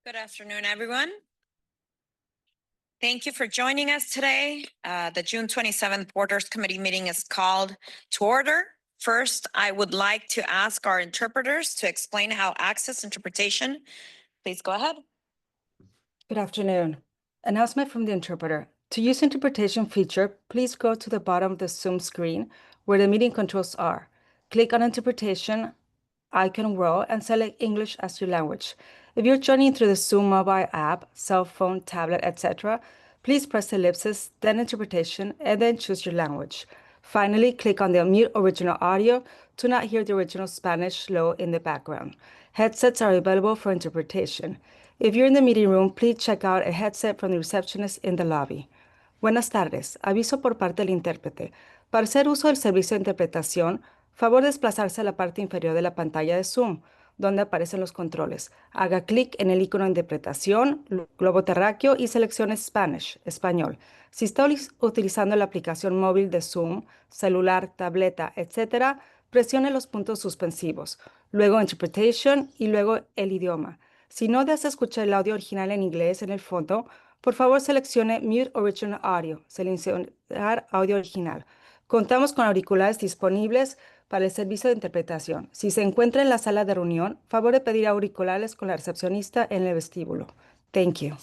Good afternoon, everyone. Thank you for joining us today. The June 27th Borders Committee meeting is called to order. First, I would like to ask our interpreters to explain how access interpretation. Please go ahead. Good afternoon. Announcement from the interpreter. To use interpretation feature, please go to the bottom of the Zoom screen where the meeting controls are. Click on interpretation icon row and select English as your language. If you're joining through the Zoom mobile app, cell phone, tablet, etc., please press ellipsis, then interpretation, and then choose your language. Finally, click on the mute original audio to not hear the original Spanish low in the background. Headsets are available for interpretation. If you're in the meeting room, please check out a headset from the receptionist in the lobby. Buenas tardes. Aviso por parte del intérprete. Para hacer uso del servicio de interpretación, favor desplazarse a la parte inferior de la pantalla de Zoom, donde aparecen los controles. Haga clic en el icono de interpretación, globo terráqueo y seleccione Spanish, español. Si está utilizando la aplicación móvil de Zoom, celular, tableta, etc., presione los puntos suspensivos, luego Interpretation y luego el idioma. Si no desea escuchar el audio original en inglés en el fondo, por favor seleccione Mute Original Audio, seleccionar audio original. Contamos con auriculares disponibles para el servicio de interpretación. Si se encuentra en la sala de reunión, favor de pedir auriculares con la recepcionista en el vestíbulo. Thank you.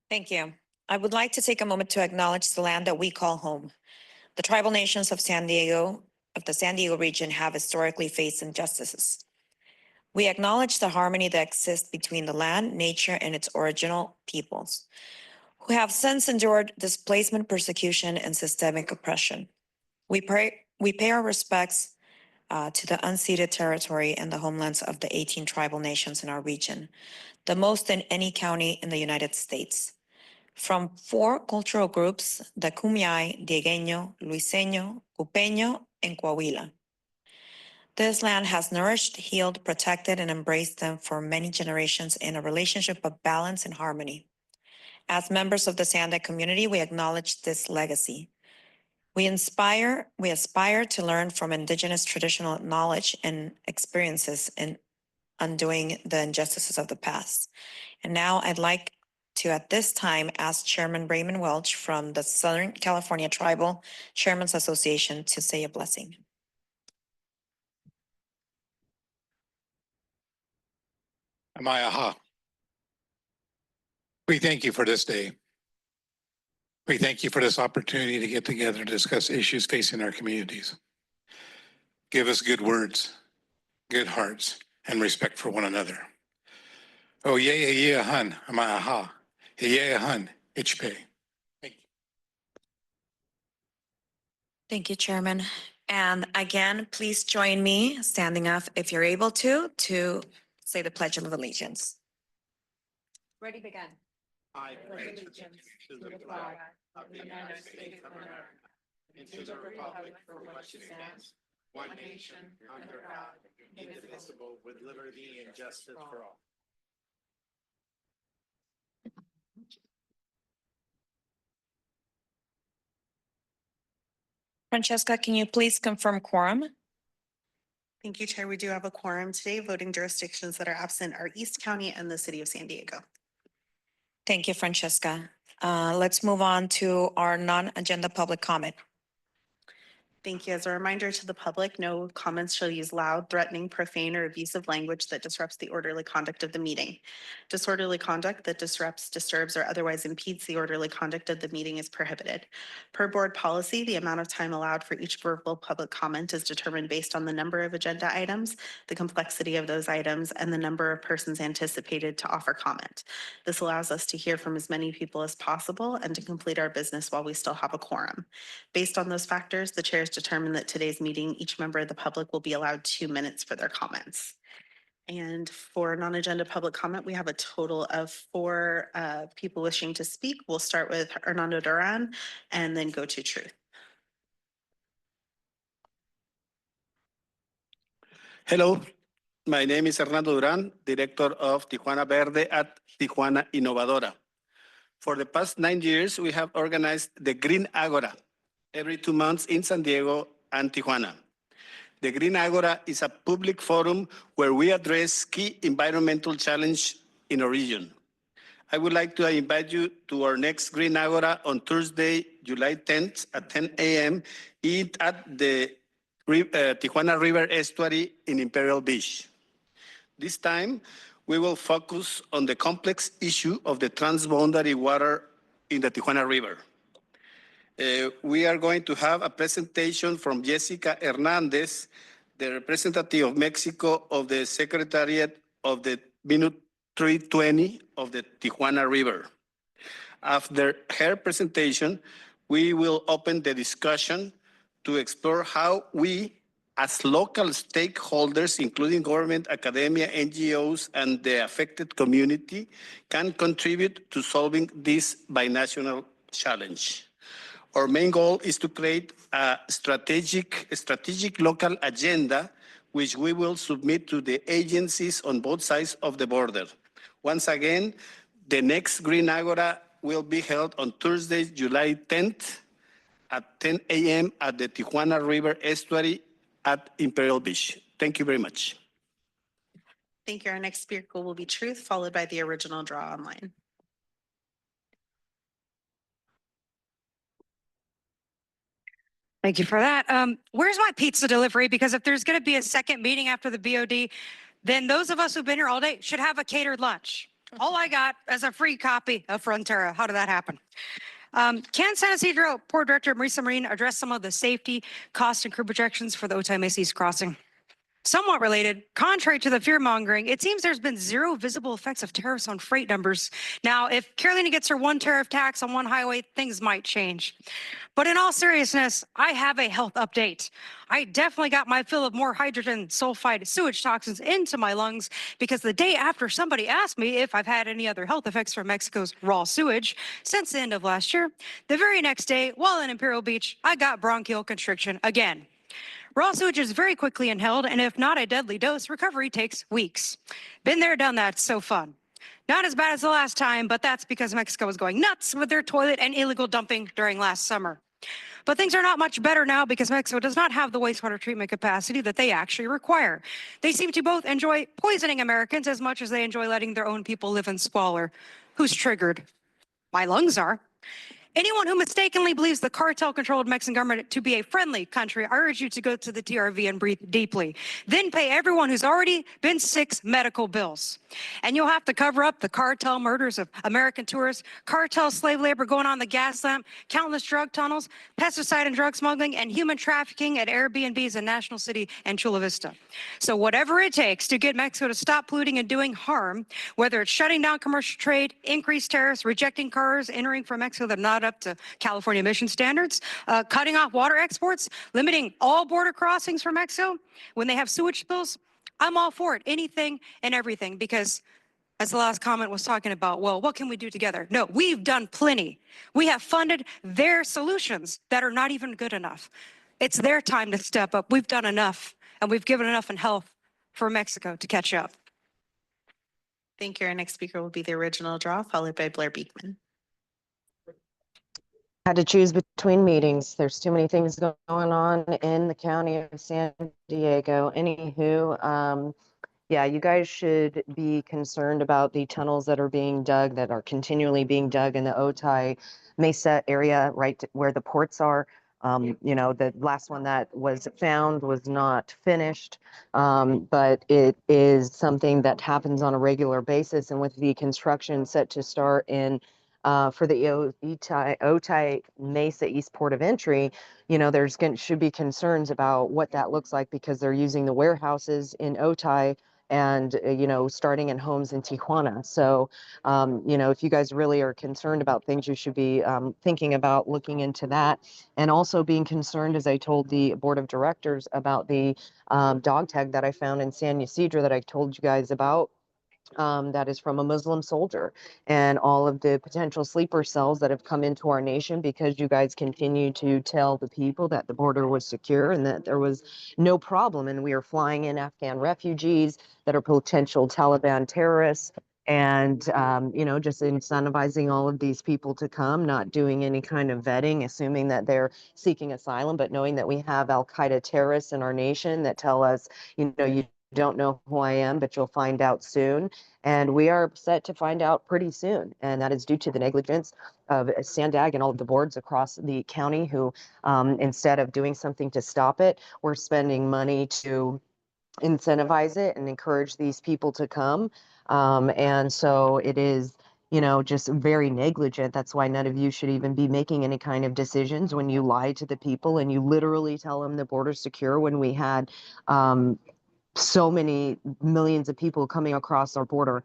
Thank you. I would like to take a moment to acknowledge the land that we call home. The tribal nations of the San Diego region have historically faced injustices. We acknowledge the harmony that exists between the land, nature, and its original peoples, who have since endured displacement, persecution, and systemic oppression. We pay our respects to the unceded territory and the homelands of the 18 tribal nations in our region, the most in any county in the United States. From 4 cultural groups, the Kumeyaay, Diegueño, Luiseño, Cupeño, and Coahuila. This land has nourished, healed, protected, and embraced them for many generations in a relationship of balance and harmony. As members of the SANDAG community, we acknowledge this legacy. We aspire to learn from Indigenous traditional knowledge and experiences in undoing the injustices of the past. And now I'd like to, at this time, ask Chairman Raymond Welch from the Southern California Tribal Chairmen's Association to say a blessing. Amayaha. We thank you for this day. We thank you for this opportunity to get together to discuss issues facing our communities. Give us good words, good hearts, and respect for one another. Oh, yeah, hun, amayaha. Yeah, hun, ichpe. Thank you. Thank you, Chairman. And again, please join me standing up if you're able to say the Pledge of Allegiance. Ready, begin. I pledge allegiance to the flag of the United States of America and to the republic for which it stands, one nation, under God, indivisible, with liberty and justice for all. Francesca, can you please confirm quorum? Thank you, Chair. We do have a quorum today. Voting jurisdictions that are absent are East County and the City of San Diego. Thank you, Francesca. Let's move on to our non-agenda public comment. Thank you. As a reminder to the public, no comments shall use loud, threatening, profane, or abusive language that disrupts the orderly conduct of the meeting. Disorderly conduct that disrupts, disturbs, or otherwise impedes the orderly conduct of the meeting is prohibited. Per board policy, the amount of time allowed for each verbal public comment is determined based on the number of agenda items, the complexity of those items, and the number of persons anticipated to offer comment. This allows us to hear from as many people as possible and to complete our business while we still have a quorum. Based on those factors, the chair has determined that today's meeting, each member of the public will be allowed 2 minutes for their comments. And for non-agenda public comment, we have a total of 4 people wishing to speak. We'll start with Hernando Duran and then go to Truth. Hello, my name is Hernando Duran, Director of Tijuana Verde at Tijuana Innovadora. For the past 9 years, we have organized the Green Agora every 2 months in San Diego and Tijuana. The Green Agora is a public forum where we address key environmental challenges in our region. I would like to invite you to our next Green Agora on Thursday, July 10th at 10 a.m. at the Tijuana River Estuary in Imperial Beach. This time, we will focus on the complex issue of the transboundary water in the Tijuana River. We are going to have a presentation from Jessica Hernandez, the representative of Mexico of the Secretariat of the Minute 320 of the Tijuana River. After her presentation, we will open the discussion to explore how we, as local stakeholders, including government, academia, NGOs, and the affected community, can contribute to solving this binational challenge. Our main goal is to create a strategic local agenda, which we will submit to the agencies on both sides of the border. Once again, the next Green Agora will be held on Thursday, July 10th at 10 a.m. at the Tijuana River Estuary at Imperial Beach. Thank you very much. Thank you. Our next speaker will be Truth, followed by the original draw online. Thank you for that. Where's my pizza delivery? Because if there's going to be a second meeting after the BOD, then those of us who've been here all day should have a catered lunch. All I got is a free copy of Frontera. How did that happen? Can San Isidro Port Director Marisa Marin address some of the safety, cost, and crew projections for the Otay Mesa East crossing? Somewhat related, contrary to the fear-mongering, it seems there's been zero visible effects of tariffs on freight numbers. Now, if Carolina gets her one tariff tax on one highway, things might change. But in all seriousness, I have a health update. I definitely got my fill of more hydrogen sulfide sewage toxins into my lungs because the day after somebody asked me if I've had any other health effects from Mexico's raw sewage since the end of last year, the very next day, while in Imperial Beach, I got bronchial constriction again. Raw sewage is very quickly inhaled, and if not a deadly dose, recovery takes weeks. Been there, done that, so fun. Not as bad as the last time, but that's because Mexico was going nuts with their toilet and illegal dumping during last summer. But things are not much better now because Mexico does not have the wastewater treatment capacity that they actually require. They seem to both enjoy poisoning Americans as much as they enjoy letting their own people live in squalor. Who's triggered? My lungs are. Anyone who mistakenly believes the cartel-controlled Mexican government to be a friendly country, I urge you to go to the TRV and breathe deeply. Then pay everyone who's already been sick medical bills. And you'll have to cover up the cartel murders of American tourists, cartel slave labor going on the gas lamp, countless drug tunnels, pesticide and drug smuggling, and human trafficking at Airbnbs in National City and Chula Vista. So whatever it takes to get Mexico to stop polluting and doing harm, whether it's shutting down commercial trade, increased tariffs, rejecting cars entering from Mexico that are not up to California emission standards, cutting off water exports, limiting all border crossings from Mexico when they have sewage spills, I'm all for it, anything and everything, because as the last comment was talking about, well, what can we do together? No, we've done plenty. We have funded their solutions that are not even good enough. It's their time to step up. We've done enough, and we've given enough in health for Mexico to catch up. Thank you. Our next speaker will be the original draw, followed by Blair Beekman. Had to choose between meetings. There's too many things going on in the county of San Diego. Anywho, yeah, you guys should be concerned about the tunnels that are being dug, that are continually being dug in the Otay Mesa area, right where the ports are. You know, the last one that was found was not finished, but it is something that happens on a regular basis. And with the construction set to start in for the Otay Mesa East Port of Entry, you know, should be concerns about what that looks like because they're using the warehouses in Otay and, you know, starting in homes in Tijuana. So, you know, if you guys really are concerned about things, you should be thinking about looking into that and also being concerned, as I told the board of directors, about the dog tag that I found in San Isidro that I told you guys about. That is from a Muslim soldier, and all of the potential sleeper cells that have come into our nation because you guys continue to tell the people that the border was secure and that there was no problem, and we are flying in Afghan refugees that are potential Taliban terrorists. and, just incentivizing all of these people to come, not doing any kind of vetting, assuming that they're seeking asylum, but knowing that we have Al-Qaeda terrorists in our nation that tell us, you don't know who I am, but you'll find out soon. And we are set to find out pretty soon. And that is due to the negligence of SANDAG and all of the boards across the county who, instead of doing something to stop it, we're spending money to incentivize it and encourage these people to come. And so it is, just very negligent. That's why none of you should even be making any kind of decisions when you lie to the people and you literally tell them the border's secure when we had so many millions of people coming across our border.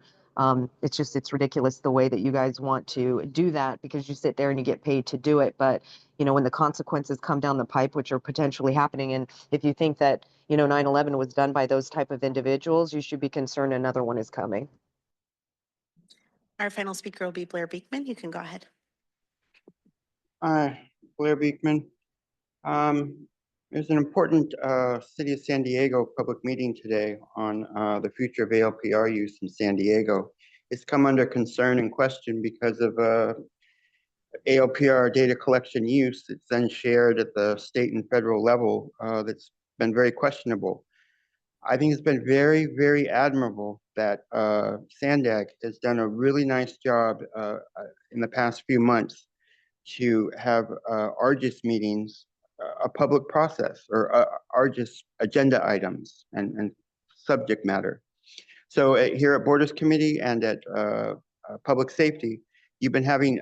It's ridiculous the way that you guys want to do that because you sit there and you get paid to do it. But, when the consequences come down the pipe, which are potentially happening, and if you think that, 9/11 was done by those type of individuals, you should be concerned another one is coming. Our final speaker will be Blair Beekman. You can go ahead. Hi, Blair Beekman. There's an important City of San Diego public meeting today on the future of ALPR use in San Diego. It's come under concern and question because of ALPR data collection use. It's then shared at the state and federal level that's been very questionable. I think it's been very, very admirable that SANDAG has done a really nice job in the past few months to have ARGIS meetings, a public process, or ARGIS agenda items and subject matter. So here at Borders Committee and at Public Safety, you've been having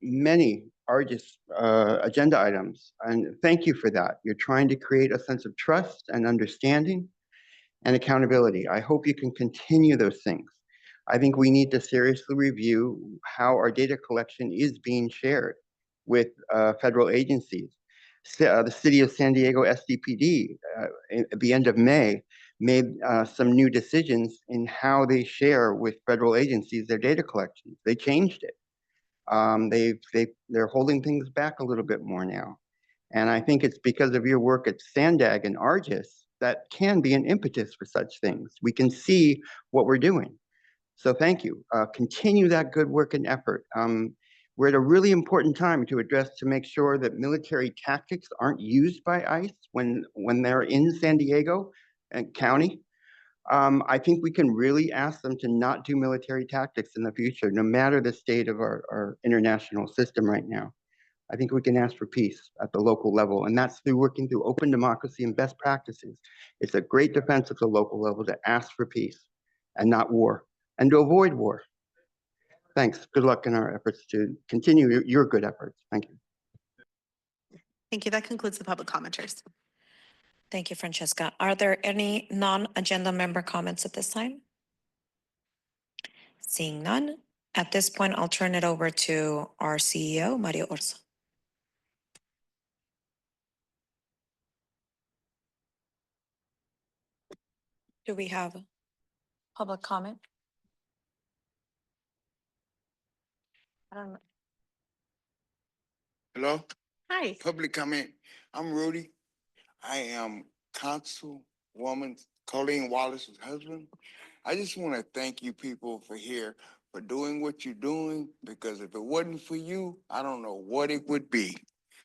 many ARGIS agenda items, and thank you for that. You're trying to create a sense of trust and understanding and accountability. I hope you can continue those things. I think we need to seriously review how our data collection is being shared with federal agencies. The City of San Diego SDPD at the end of May made some new decisions in how they share with federal agencies their data collections. They changed it. They're holding things back a little bit more now. And I think it's because of your work at SANDAG and ARGIS that can be an impetus for such things. We can see what we're doing. So thank you. Continue that good work and effort. We're at a really important time to make sure that military tactics aren't used by ICE when they're in San Diego and county. I think we can really ask them to not do military tactics in the future, no matter the state of our international system right now. I think we can ask for peace at the local level, and that's through working through open democracy and best practices. It's a great defense at the local level to ask for peace and not war, and to avoid war. Thanks. Good luck in our efforts to continue your good efforts. Thank you. Thank you. That concludes the public commenters. Thank you, Francesca. Are there any non-agenda member comments at this time? Seeing none, at this point, I'll turn it over to our CEO, Mario Orso. Do we have public comment? I don't know. Hello, Hi. public comment. I'm Rudy. I am Councilwoman Colleen Wallace's husband. I just want to thank you people for here for doing what you're doing, because if it wasn't for you, I don't know what it would be.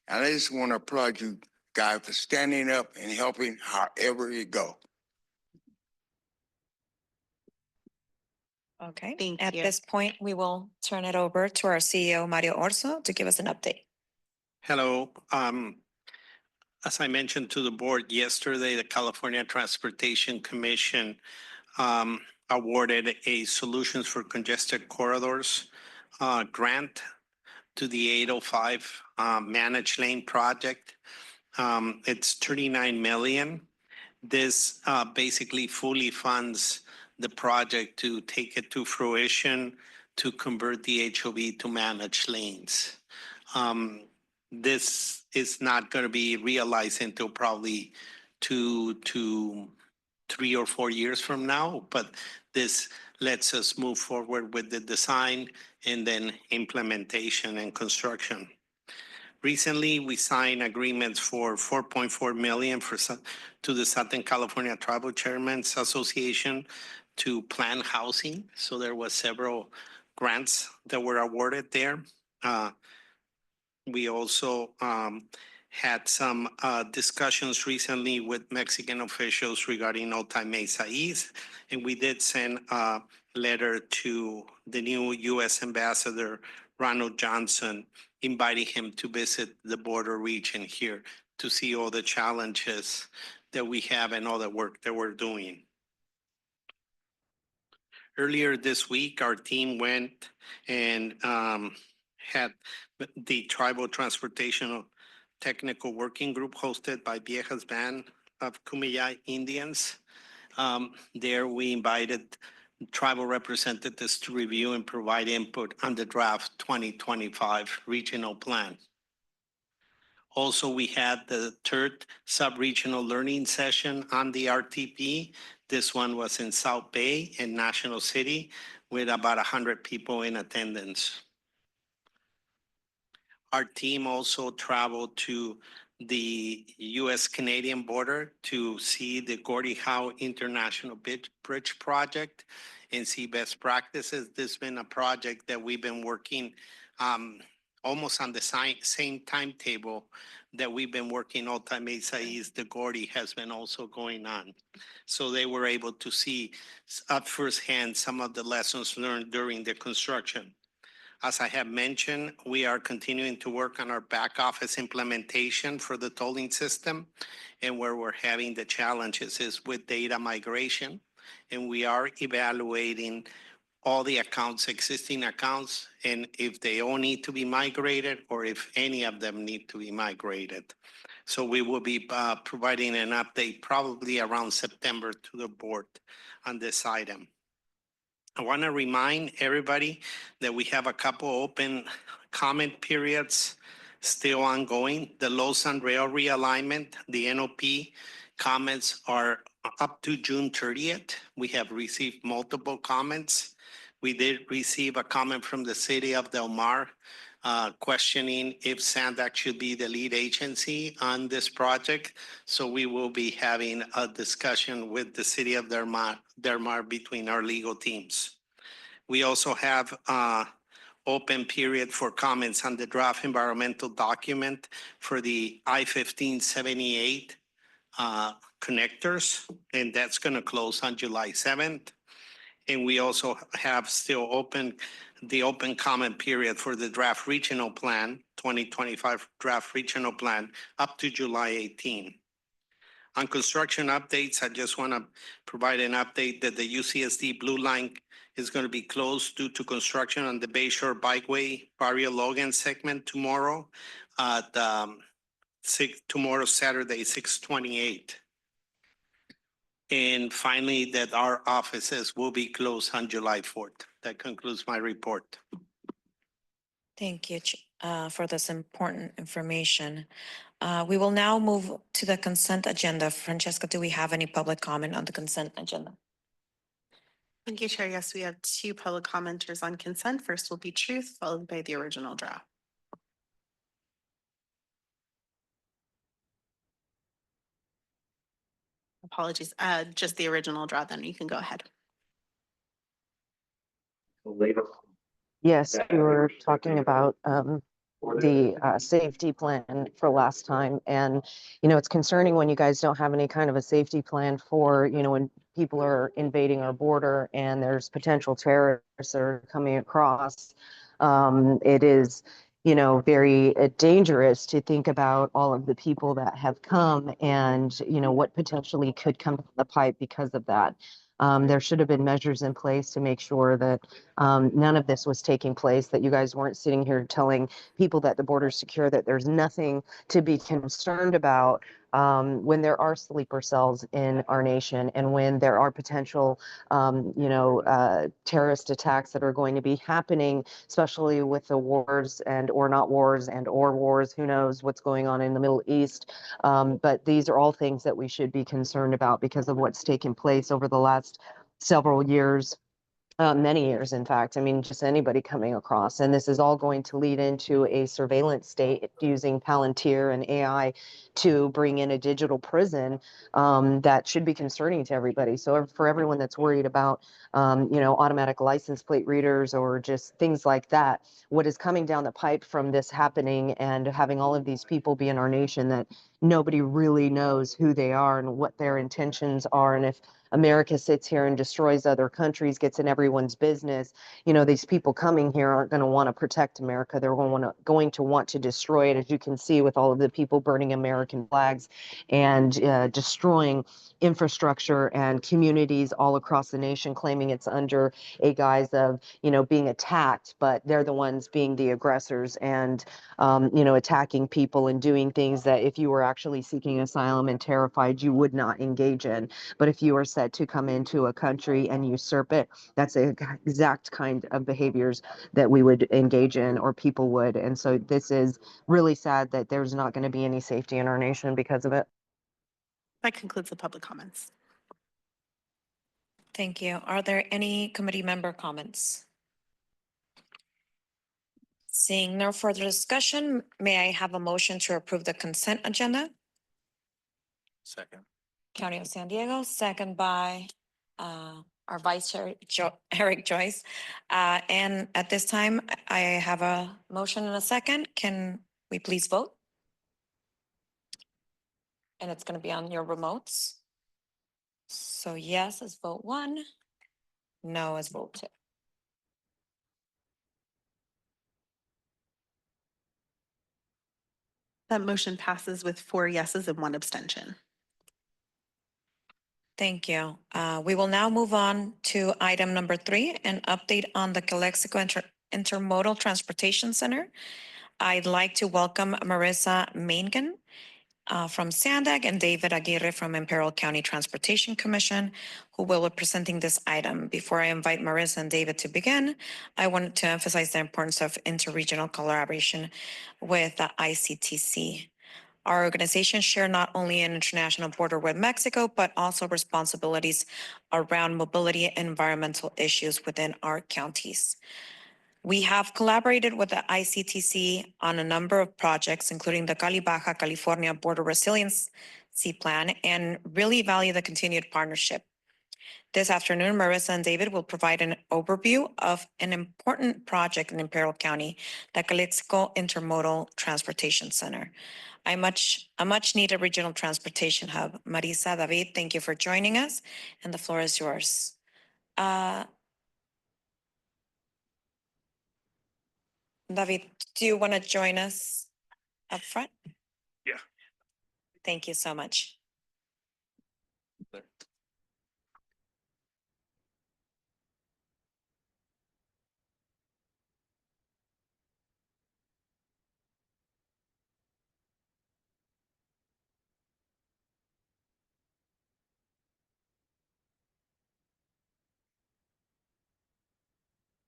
And I just want to applaud you guys for standing up and helping however it go. Okay. Thank At you. this point, we will turn it over to our CEO, Mario Orso, to give us an update. Hello. As I mentioned to the board yesterday, the California Transportation Commission awarded a Solutions for Congested Corridors grant to the 805 Managed Lane project. It's $39 million. This basically fully funds the project to take it to fruition, to convert the HOV to managed lanes. This is not going to be realized until probably 2 to 3 or 4 years from now, but this lets us move forward with the design and then implementation and construction. Recently, we signed agreements for $4.4 million to the Southern California Tribal Chairmen's Association to plan housing. So there was several grants that were awarded there. We also had some discussions recently with Mexican officials regarding Alta Mesa East, and we did send a letter to the new U.S. Ambassador, Ronald Johnson, inviting him to visit the border region here to see all the challenges that we have and all the work that we're doing. Earlier this week, our team went and had the Tribal Transportation Technical Working Group hosted by Vieja's Band of Kumeyaay Indians. There we invited tribal representatives to review and provide input on the draft 2025 regional plan. Also, we had the third sub-regional learning session on the RTP. This one was in South Bay and National City with about 100 people in attendance. Our team also traveled to the U.S.-Canadian border to see the Gordie Howe International Bridge Project and see best practices. This has been a project that we've been working almost on the same timetable that we've been working Alta Mesa East. The Gordie has been also going on. So they were able to see up firsthand some of the lessons learned during the construction. As I have mentioned, we are continuing to work on our back office implementation for the tolling system, and where we're having the challenges is with data migration. And we are evaluating all the accounts, existing accounts, and if they all need to be migrated or if any of them need to be migrated. So we will be providing an update probably around September to the board on this item. I want to remind everybody that we have a couple open comment periods still ongoing. The Lausanne Rail realignment, the NOP comments are up to June 30th. We have received multiple comments. We did receive a comment from the city of Del Mar questioning if SANDAG should be the lead agency on this project. So we will be having a discussion with the city of Del Mar between our legal teams. We also have open period for comments on the draft environmental document for the I-1578 connectors, and that's going to close on July 7th. And we also have still the open comment period for the draft regional plan, 2025 draft regional plan, up to July 18. On construction updates, I just want to provide an update that the UCSD Blue Line is going to be closed due to construction on the Bayshore Bikeway, Barrio Logan segment tomorrow, tomorrow, Saturday, 6/28. And finally, that our offices will be closed on July 4th. That concludes my report. Thank you for this important information. We will now move to the consent agenda. Francesca, do we have any public comment on the consent agenda? Thank you, Chair. Yes, we have two public commenters on consent. First will be Truth, followed by the original draft. Apologies, just the original draft, then you can go ahead. Yes, we were talking about the safety plan for last time. And, it's concerning when you guys don't have any kind of a safety plan for, when people are invading our border and there's potential terrorists that are coming across. It is, very dangerous to think about all of the people that have come and, what potentially could come to the pipe because of that. There should have been measures in place to make sure that none of this was taking place, that you guys weren't sitting here telling people that the border is secure, that there's nothing to be concerned about when there are sleeper cells in our nation and when there are potential, terrorist attacks that are going to be happening, especially with the wars and or not wars and or wars, who knows what's going on in the Middle East. But these are all things that we should be concerned about because of what's taken place over the last several years many years, in fact. I mean, just anybody coming across. And this is all going to lead into a surveillance state using Palantir and AI to bring in a digital prison that should be concerning to everybody. So for everyone that's worried about, automatic license plate readers or just things like that, what is coming down the pipe from this happening and having all of these people be in our nation that nobody really knows who they are and what their intentions are. And if America sits here and destroys other countries, gets in everyone's business, these people coming here aren't going to want to protect America. They're going to want to destroy it, as you can see with all of the people burning American flags and destroying infrastructure and communities all across the nation, claiming it's under a guise of, being attacked, but they're the ones being the aggressors and, attacking people and doing things that if you were actually seeking asylum and terrified, you would not engage in. But if you are set to come into a country and usurp it, that's the exact kind of behaviors that we would engage in or people would. And so this is really sad that there's not going to be any safety in our nation because of it. That concludes the public comments. Thank you. Are there any committee member comments? Seeing no further discussion, may I have a motion to approve the consent agenda? Second. County of San Diego, second by our Vice Chair, Eric Joyce. And at this time, I have a motion and a second. Can we please vote? And it's going to be on your remotes. So yes is vote 1, no is vote 2. That motion passes with 4 yeses and 1 abstention. Thank you. We will now move on to item number 3, an update on the Calexico Intermodal Transportation Center. I'd like to welcome Marissa Mangan from SANDAG and David Aguirre from Imperial County Transportation Commission, who will be presenting this item. Before I invite Marissa and David to begin, I wanted to emphasize the importance of interregional collaboration with the ICTC. Our organizations share not only an international border with Mexico, but also responsibilities around mobility and environmental issues within our counties. We have collaborated with the ICTC on a number of projects, including the Cali Baja California Border Resiliency Plan, and really value the continued partnership. This afternoon, Marissa and David will provide an overview of an important project in Imperial County, the Calexico Intermodal Transportation Center, a much needed regional transportation hub. Marissa, David, thank you for joining us, and the floor is yours. David, do you want to join us up front? Yeah. Thank you so much.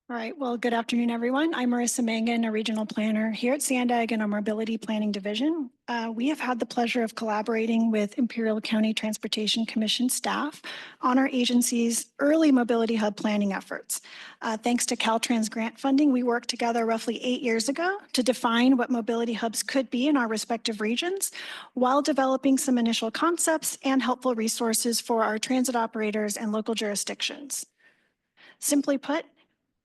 All right, well, good afternoon, everyone. I'm Marissa Mangan, a regional planner here at SANDAG in our Mobility Planning Division. We have had the pleasure of collaborating with Imperial County Transportation Commission staff on our agency's early mobility hub planning efforts. Thanks to Caltrans grant funding, we worked together roughly 8 years ago to define what mobility hubs could be in our respective regions, while developing some initial concepts and helpful resources for our transit operators and local jurisdictions. Simply put,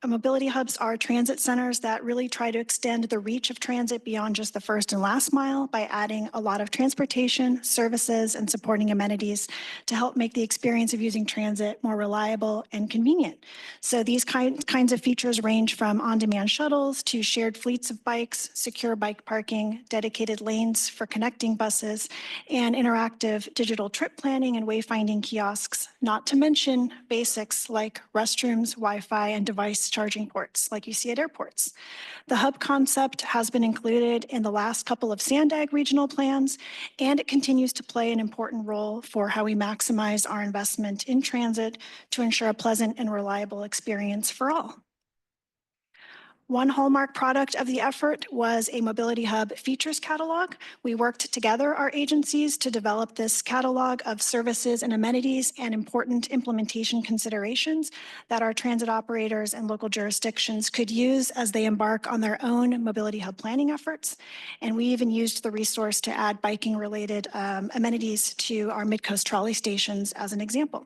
mobility hubs are transit centers that really try to extend the reach of transit beyond just the first and last mile by adding a lot of transportation, services, and supporting amenities to help make the experience of using transit more reliable and convenient. So these kinds of features range from on-demand shuttles to shared fleets of bikes, secure bike parking, dedicated lanes for connecting buses, and interactive digital trip planning and wayfinding kiosks, not to mention basics like restrooms, Wi-Fi, and device charging ports like you see at airports. The hub concept has been included in the last couple of SANDAG regional plans, and it continues to play an important role for how we maximize our investment in transit to ensure a pleasant and reliable experience for all. One hallmark product of the effort was a Mobility Hub features catalog. We worked together, our agencies, to develop this catalog of services and amenities and important implementation considerations that our transit operators and local jurisdictions could use as they embark on their own Mobility Hub planning efforts. And we even used the resource to add biking-related amenities to our mid-coast trolley stations as an example.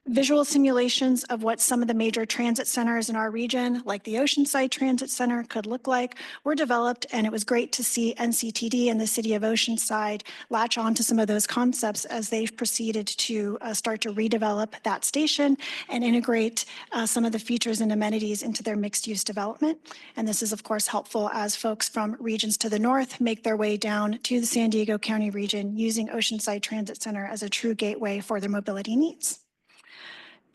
Visual simulations of what some of the major transit centers in our region, like the Oceanside Transit Center, could look like were developed, and it was great to see NCTD and the city of Oceanside latch on to some of those concepts as they've proceeded to start to redevelop that station and integrate some of the features and amenities into their mixed-use development. And this is, of course, helpful as folks from regions to the north make their way down to the San Diego County region using Oceanside Transit Center as a true gateway for their mobility needs.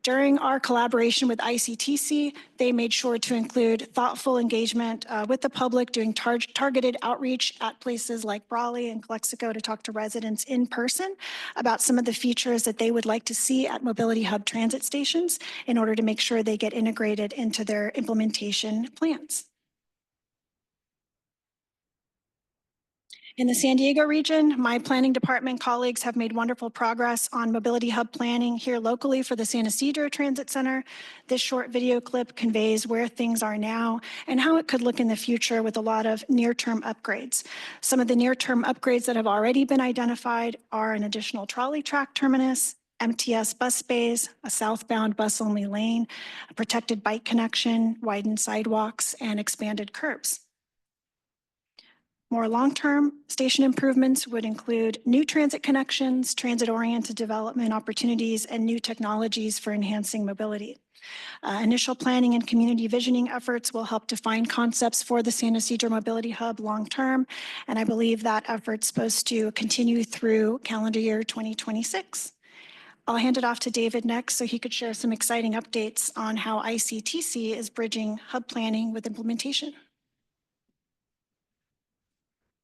During our collaboration with ICTC, they made sure to include thoughtful engagement with the public, doing targeted outreach at places like Brawley and Calexico to talk to residents in person about some of the features that they would like to see at Mobility Hub transit stations in order to make sure they get integrated into their implementation plans. In the San Diego region, my planning department colleagues have made wonderful progress on Mobility Hub planning here locally for the San Ysidro Transit Center. This short video clip conveys where things are now and how it could look in the future with a lot of near-term upgrades. Some of the near-term upgrades that have already been identified are an additional trolley track terminus, MTS bus bays, a southbound bus-only lane, a protected bike connection, widened sidewalks, and expanded curbs. More long-term station improvements would include new transit connections, transit-oriented development opportunities, and new technologies for enhancing mobility. Initial planning and community visioning efforts will help define concepts for the San Ysidro Mobility Hub long-term, and I believe that effort's supposed to continue through calendar year 2026. I'll hand it off to David next so he could share some exciting updates on how ICTC is bridging hub planning with implementation.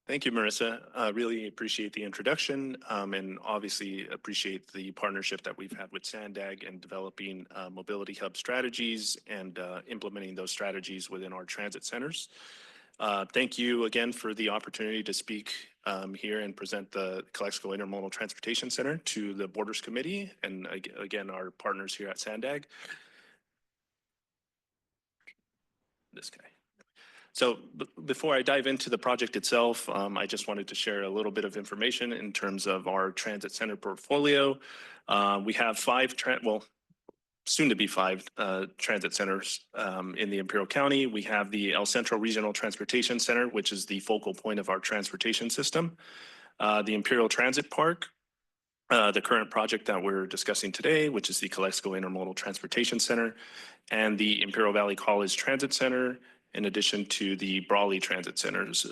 Thank you, Marissa. Really appreciate the introduction and obviously appreciate the partnership that we've had with SANDAG in developing mobility hub strategies and implementing those strategies within our transit centers. Thank you again for the opportunity to speak here and present the Calexico Intermodal Transportation Center to the Borders Committee and again, our partners here at SANDAG. This guy. So before I dive into the project itself, I just wanted to share a little bit of information in terms of our transit center portfolio. We have soon to be five transit centers in the Imperial County. We have the El Centro Regional Transportation Center, which is the focal point of our transportation system. The Imperial Transit Park, the current project that we're discussing today, which is the Calexico Intermodal Transportation Center, and the Imperial Valley College Transit Center, in addition to the Brawley Transit Centers.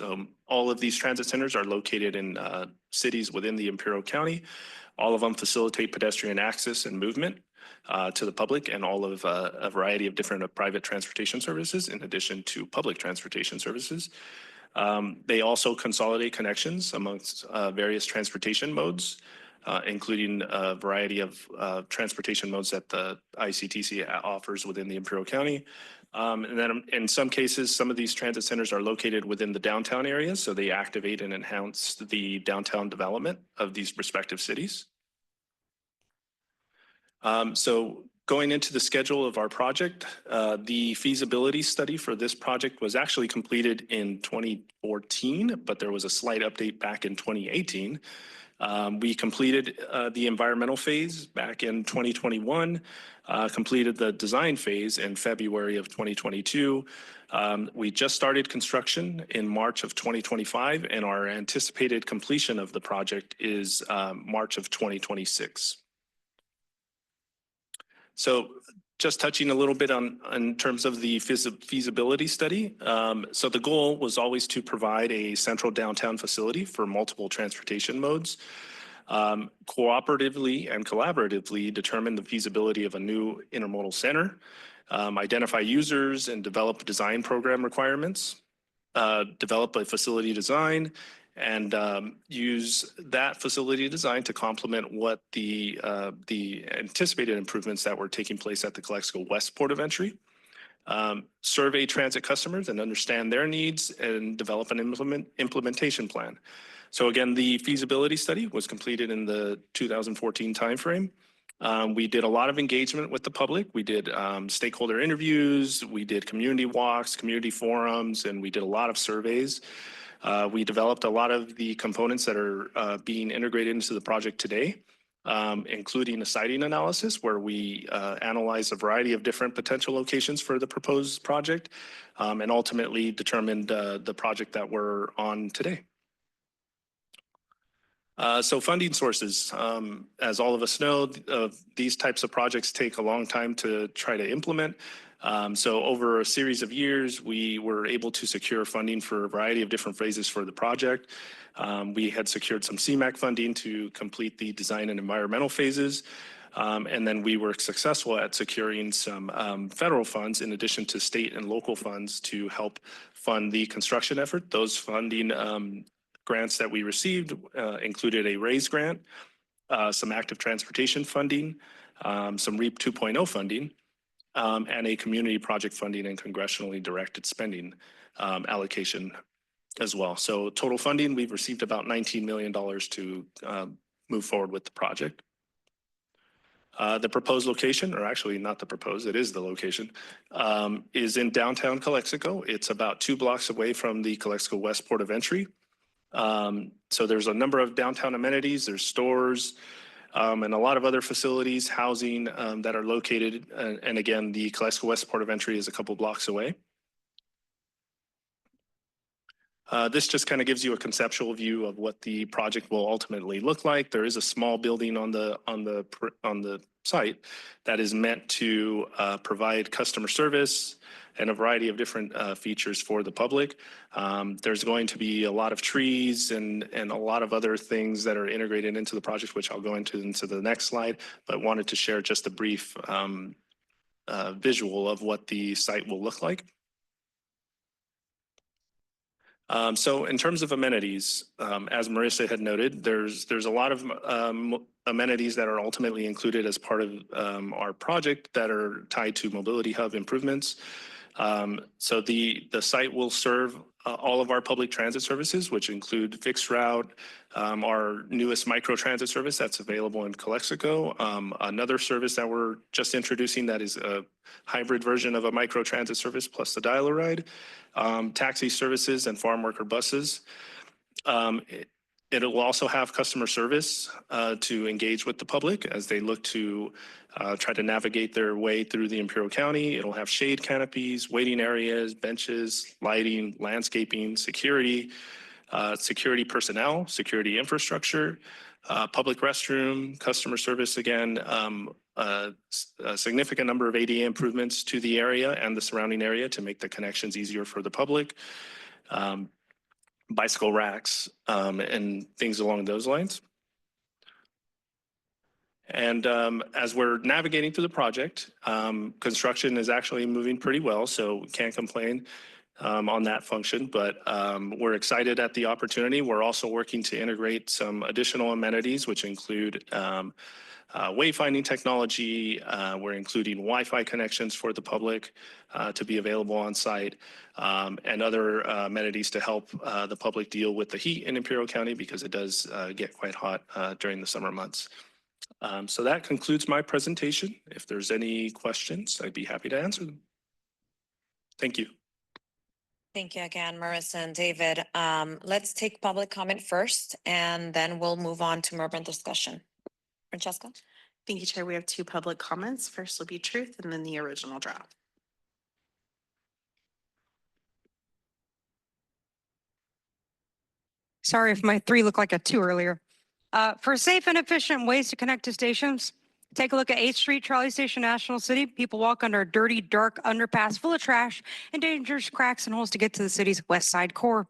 All of these transit centers are located in cities within the Imperial County. All of them facilitate pedestrian access and movement to the public and all of a variety of different private transportation services in addition to public transportation services. They also consolidate connections amongst various transportation modes, including a variety of transportation modes that the ICTC offers within the Imperial County. And then in some cases, some of these transit centers are located within the downtown areas, so they activate and enhance the downtown development of these respective cities. So going into the schedule of our project, the feasibility study for this project was actually completed in 2014, but there was a slight update back in 2018. We completed the environmental phase back in 2021, completed the design phase in February of 2022. We just started construction in March of 2025, and our anticipated completion of the project is March of 2026. So just touching a little bit on in terms of the feasibility study. So the goal was always to provide a central downtown facility for multiple transportation modes, cooperatively and collaboratively determine the feasibility of a new intermodal center, identify users and develop design program requirements, develop a facility design, and use that facility design to complement what the anticipated improvements that were taking place at the Calexico West Port of Entry. survey transit customers and understand their needs, and develop an implementation plan. So again, the feasibility study was completed in the 2014 timeframe. We did a lot of engagement with the public. We did stakeholder interviews, we did community walks, community forums, and we did a lot of surveys. We developed a lot of the components that are being integrated into the project today, including a siting analysis where we analyzed a variety of different potential locations for the proposed project, and ultimately determined the project that we're on today. So funding sources, as all of us know, these types of projects take a long time to try to implement. So over a series of years, we were able to secure funding for a variety of different phases for the project. We had secured some CMAQ funding to complete the design and environmental phases. And then we were successful at securing some federal funds in addition to state and local funds to help fund the construction effort. Those funding grants that we received included a RAISE grant, some active transportation funding, some REAP 2.0 funding, and a community project funding and congressionally directed spending allocation as well. So total funding, we've received about $19 million to move forward with the project. The proposed location, or actually not the proposed, it is the location, is in downtown Calexico. It's about 2 blocks away from the Calexico West Port of Entry. So there's a number of downtown amenities, there's stores, and a lot of other facilities, housing that are located. And again, the Calexico West Port of Entry is a couple blocks away. This just kind of gives you a conceptual view of what the project will ultimately look like. There is a small building on the site that is meant to provide customer service and a variety of different features for the public. There's going to be a lot of trees and a lot of other things that are integrated into the project, which I'll go into the next slide, but wanted to share just a brief visual of what the site will look like. So in terms of amenities, as Marissa had noted, there's a lot of amenities that are ultimately included as part of our project that are tied to mobility hub improvements. So the site will serve all of our public transit services, which include fixed route, our newest micro transit service that's available in Calexico, another service that we're just introducing that is a hybrid version of a micro transit service plus the dial-a-ride, taxi services and farm worker buses. It will also have customer service to engage with the public as they look to try to navigate their way through the Imperial County. It'll have shade canopies, waiting areas, benches, lighting, landscaping, security, security personnel, security infrastructure, public restroom, customer service again, a significant number of ADA improvements to the area and the surrounding area to make the connections easier for the public. Bicycle racks and things along those lines. And as we're navigating through the project, construction is actually moving pretty well, so we can't complain on that function, but we're excited at the opportunity. We're also working to integrate some additional amenities, which include wayfinding technology. We're including Wi-Fi connections for the public to be available on site, and other amenities to help the public deal with the heat in Imperial County because it does get quite hot during the summer months. So that concludes my presentation. If there's any questions, I'd be happy to answer them. Thank you. Thank you again, Marissa and David. Let's take public comment first, and then we'll move on to more of a discussion. Francesca? Thank you, Chair. We have 2 public comments. First will be Truth and then the original draft. Sorry if my 3 looked like a 2 earlier. For safe and efficient ways to connect to stations, take a look at 8th Street, Trolley Station, National City. People walk under a dirty, dark underpass full of trash and dangerous cracks and holes to get to the city's west side core.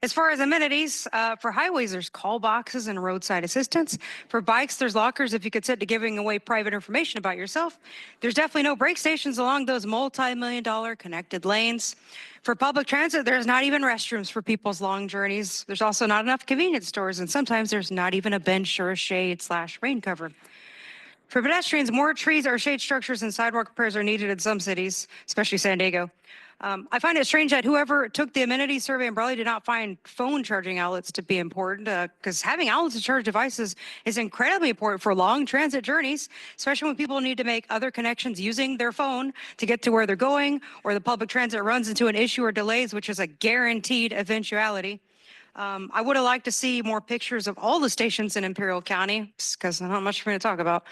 As far as amenities, for highways, there's call boxes and roadside assistance. For bikes, there's lockers if you could sit to giving away private information about yourself. There's definitely no brake stations along those multi-million-dollar connected lanes. For public transit, there's not even restrooms for people's long journeys. There's also not enough convenience stores, and sometimes there's not even a bench or a shade/rain cover. For pedestrians, more trees or shade structures and sidewalk repairs are needed in some cities, especially San Diego. I find it strange that whoever took the amenity survey and probably did not find phone charging outlets to be important, because having outlets to charge devices is incredibly important for long transit journeys, especially when people need to make other connections using their phone to get to where they're going, or the public transit runs into an issue or delays, which is a guaranteed eventuality. I would have liked to see more pictures of all the stations in Imperial County, because not much for me to talk about.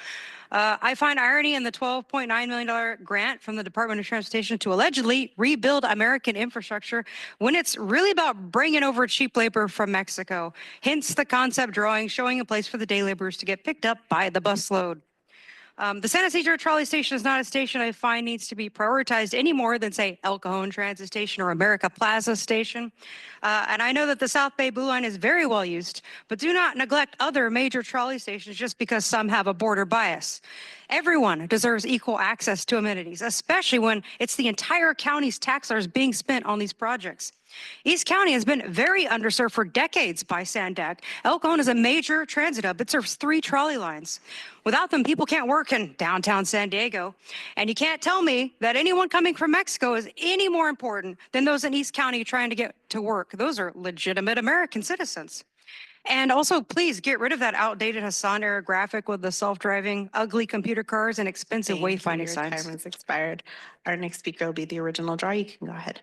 I find irony in the $12.9 million grant from the Department of Transportation to allegedly rebuild American infrastructure when it's really about bringing over cheap labor from Mexico. Hence the concept drawing showing a place for the day laborers to get picked up by the busload. The San Isidro trolley station is not a station I find needs to be prioritized any more than, say, El Cajon Transit Station or America Plaza Station. And I know that the South Bay Blue Line is very well used, but do not neglect other major trolley stations just because some have a border bias. Everyone deserves equal access to amenities, especially when it's the entire county's tax dollars being spent on these projects. East County has been very underserved for decades by SANDAG. El Cajon is a major transit hub. It serves 3 trolley lines. Without them, people can't work in downtown San Diego. And you can't tell me that anyone coming from Mexico is any more important than those in East County trying to get to work. Those are legitimate American citizens. And also, please get rid of that outdated Hassan era graphic with the self-driving, ugly computer cars and expensive Thank you. wayfinding Your signs. time has expired. Our next speaker will be the original draw. You can go ahead.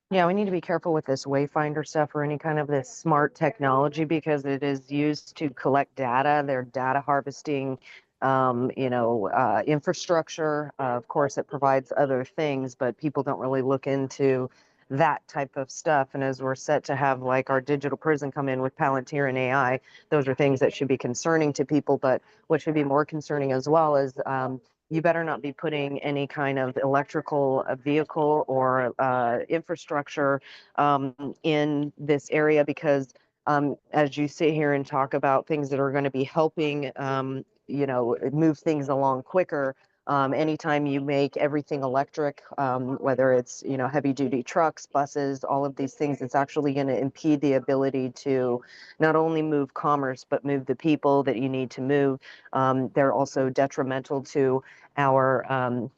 Yeah, we need to be careful with this wayfinder stuff or any kind of this smart technology because it is used to collect data. They're data harvesting, infrastructure. Of course, it provides other things, but people don't really look into that type of stuff. And as we're set to have like our digital prison come in with Palantir and AI, those are things that should be concerning to people. But what should be more concerning as well is you better not be putting any kind of electrical vehicle or infrastructure in this area because as you sit here and talk about things that are going to be helping, move things along quicker, anytime you make everything electric, whether it's, heavy duty trucks, buses, all of these things, it's actually going to impede the ability to not only move commerce, but move the people that you need to move. They're also detrimental to our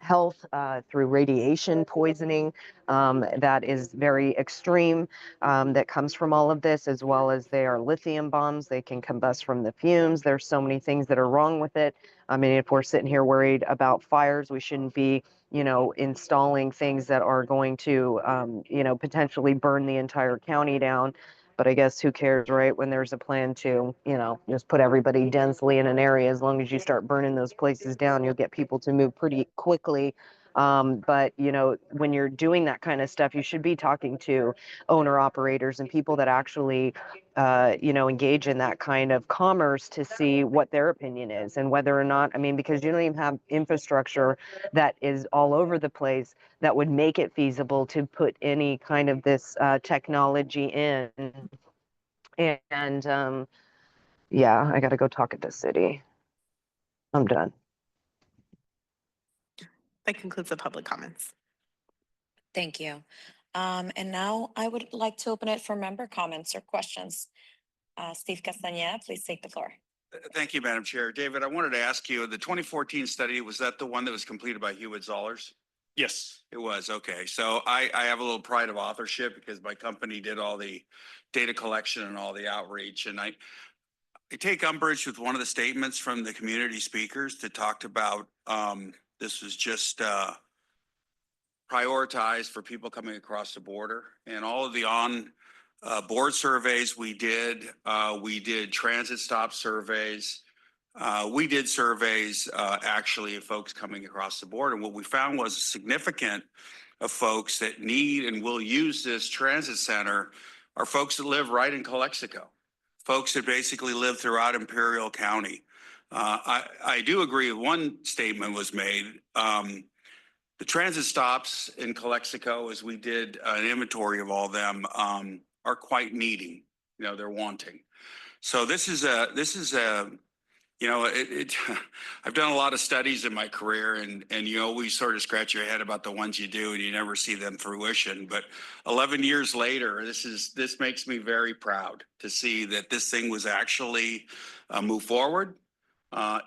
health through radiation poisoning that is very extreme that comes from all of this, as well as they are lithium bombs. They can combust from the fumes. There's so many things that are wrong with it. I mean, if we're sitting here worried about fires, we shouldn't be, installing things that are going to, potentially burn the entire county down. But I guess who cares, right? When there's a plan to, just put everybody densely in an area, as long as you start burning those places down, you'll get people to move pretty quickly. But, when you're doing that kind of stuff, you should be talking to owner operators and people that actually, engage in that kind of commerce to see what their opinion is and whether or not, because you don't even have infrastructure that is all over the place that would make it feasible to put any kind of this technology in. And I got to go talk at the city. I'm done. That concludes the public comments. Thank you. And now I would like to open it for member comments or questions. Steve Castagna, please take the floor. Thank you, Madam Chair. David, I wanted to ask you, the 2014 study, was that the one that was completed by Hewitt Zollers? Yes. It was, okay. So I have a little pride of authorship because my company did all the data collection and all the outreach. And I take umbrage with one of the statements from the community speakers that talked about this was just prioritized for people coming across the border. And all of the board surveys we did transit stop surveys. We did surveys actually of folks coming across the border. And what we found was significant of folks that need and will use this transit center are folks that live right in Calexico, folks that basically live throughout Imperial County. I do agree with one statement was made. The transit stops in Calexico, as we did an inventory of all of them, are quite needing. They're wanting. So this is a I've done a lot of studies in my career, and you always sort of scratch your head about the ones you do and you never see them fruition. But 11 years later, this makes me very proud to see that this thing was actually moved forward.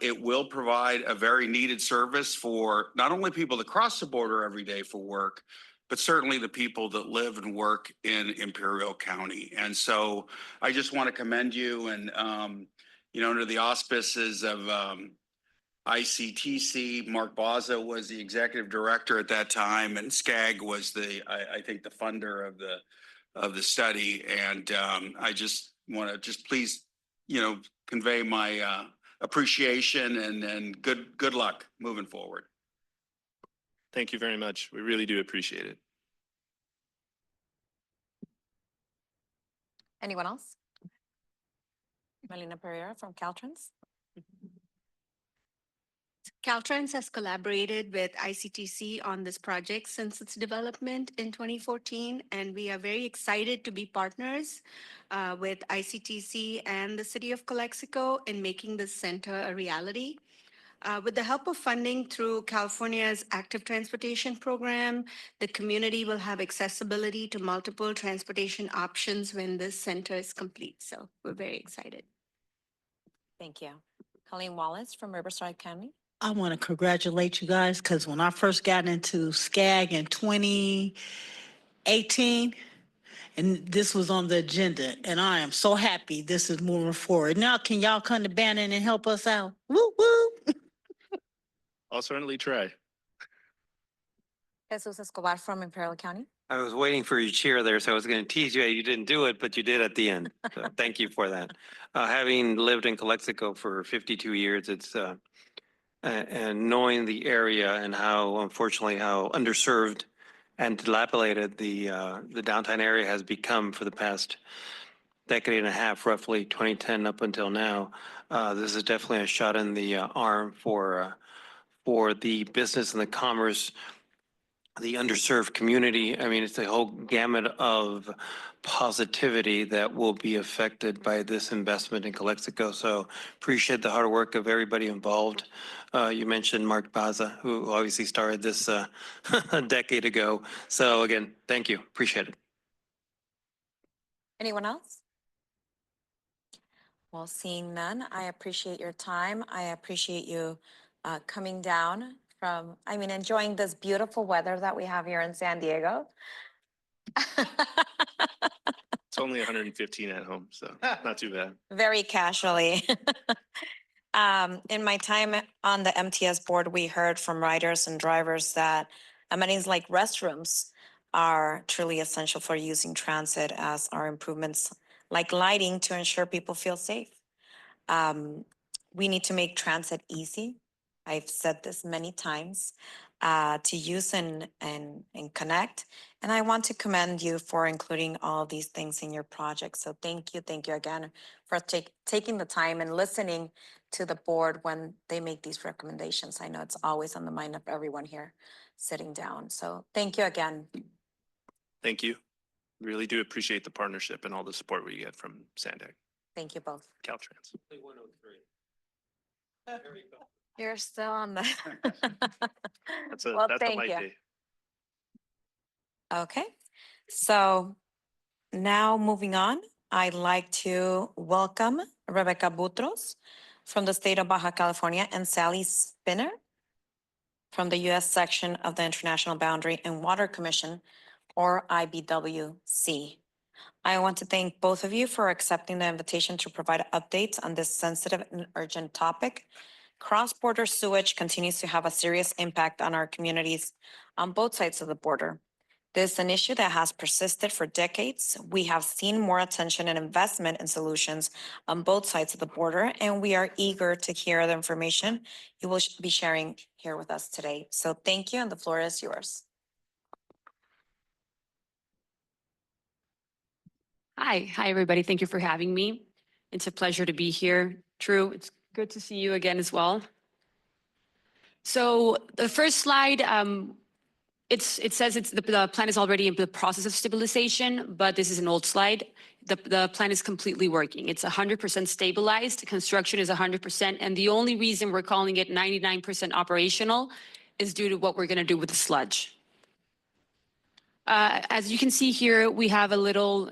It will provide a very needed service for not only people that cross the border every day for work, but certainly the people that live and work in Imperial County. And so I just want to commend you and, under the auspices of ICTC, Mark Baza was the executive director at that time, and SCAG was I think the funder of the study. And I just want to please, convey my appreciation and good luck moving forward. Thank you very much. We really do appreciate it. Anyone else? Melina Pereira from Caltrans. Caltrans has collaborated with ICTC on this project since its development in 2014, and we are very excited to be partners with ICTC and the City of Calexico in making this center a reality. With the help of funding through California's Active Transportation Program, the community will have accessibility to multiple transportation options when this center is complete. So we're very excited. Thank you. Colleen Wallace from Riverside County. I want to congratulate you guys because when I first got into SCAG in 2018, and this was on the agenda, and I am so happy this is moving forward. Now, can y'all come to Bannon and help us out? Woo woo! I'll certainly try. Jesus Escobar from Imperial County. I was waiting for your cheer there, so I was going to tease you. You didn't do it, but you did at the end. So thank you for that. Having lived in Calexico for 52 years, it's and knowing the area and how, unfortunately, how underserved and dilapidated the downtown area has become for the past decade and a half, roughly 2010 up until now. This is definitely a shot in the arm for the business and the commerce, the underserved community. I mean, it's a whole gamut of positivity that will be affected by this investment in Calexico. So appreciate the hard work of everybody involved. You mentioned Mark Baza, who obviously started this a decade ago. So again, thank you. Appreciate it. Anyone else? Well, seeing none, I appreciate your time. I appreciate you coming down from, enjoying this beautiful weather that we have here in San Diego. It's only 115 at home, so not too bad. Very casually. In my time on the MTS board, we heard from riders and drivers that amenities like restrooms are truly essential for using transit, as are improvements like lighting to ensure people feel safe. We need to make transit easy. I've said this many times, to use and connect. And I want to commend you for including all these things in your project. So thank you again for taking the time and listening to the board when they make these recommendations. I know it's always on the mind of everyone here sitting down. So thank you again. Thank you. Really do appreciate the partnership and all the support we get from SANDAG. Thank you both. Caltrans. You're still on the. That's Well, a thank light you. day. Okay, so now moving on, I'd like to welcome Rebecca Boutros from the state of Baja California and Sally Spinner from the U.S. section of the International Boundary and Water Commission, or IBWC. I want to thank both of you for accepting the invitation to provide updates on this sensitive and urgent topic. Cross-border sewage continues to have a serious impact on our communities on both sides of the border. This is an issue that has persisted for decades. We have seen more attention and investment in solutions on both sides of the border, and we are eager to hear the information you will be sharing here with us today. So thank you, and the floor is yours. Hi, everybody. Thank you for having me. It's a pleasure to be here. Drew, it's good to see you again as well. So the first slide, it says the plan is already in the process of stabilization, but this is an old slide. The plan is completely working. It's 100% stabilized. Construction is 100%. And the only reason we're calling it 99% operational is due to what we're going to do with the sludge. As you can see here, we have a little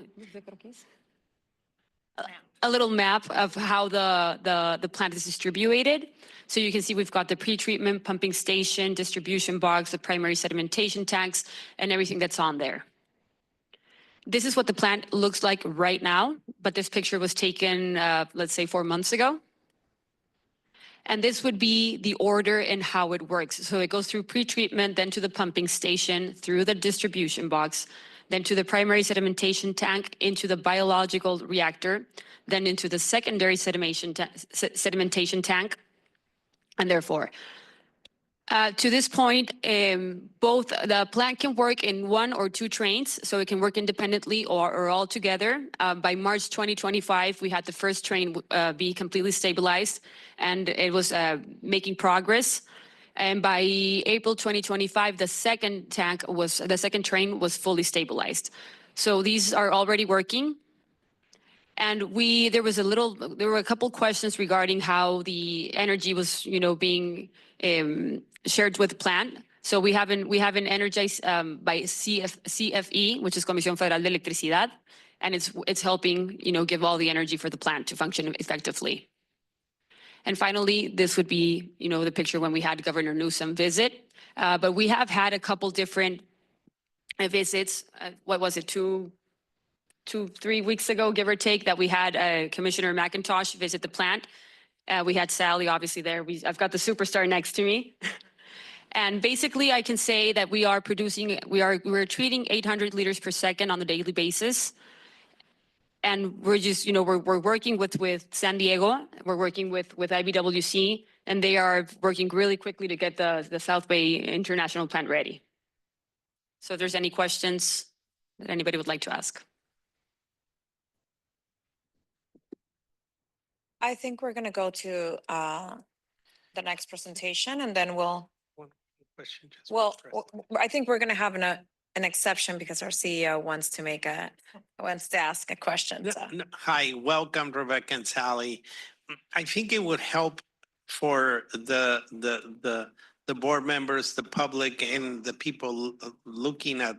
a little map of how the plant is distributed. So you can see we've got the pretreatment pumping station, distribution box, the primary sedimentation tanks, and everything that's on there. This is what the plant looks like right now, but this picture was taken, let's say 4 months ago. And this would be the order and how it works. So it goes through pretreatment, then to the pumping station, through the distribution box, then to the primary sedimentation tank, into the biological reactor, then into the secondary sedimentation tank, and therefore. To this point, both the plant can work in 1 or 2 trains, so it can work independently or all together. By March 2025, we had the first train be completely stabilized, and it was making progress. And by April 2025, the second train was fully stabilized. So these are already working. And there were a couple questions regarding how the energy was, being shared with the plant. So we have an energized by CFE, which is Comisión Federal de Electricidad, and it's helping, give all the energy for the plant to function effectively. And finally, this would be, the picture when we had Governor Newsom visit. But we have had a couple different visits. What was it, 2-3 weeks ago, give or take, that we had Commissioner McIntosh visit the plant. We had Sally obviously there. I've got the superstar next to me. And basically I can say that we're treating 800 liters per second on a daily basis. And we're just, we're working with San Diego, we're working with IBWC, and they are working really quickly to get the South Bay International Plant ready. So if there's any questions that anybody would like to ask. I think we're going to go to the next presentation, and then we'll, I think we're going to have an exception because our CEO wants to ask a question. So. Hi, welcome, Rebecca and Sally. I think it would help for the board members, the public, and the people looking at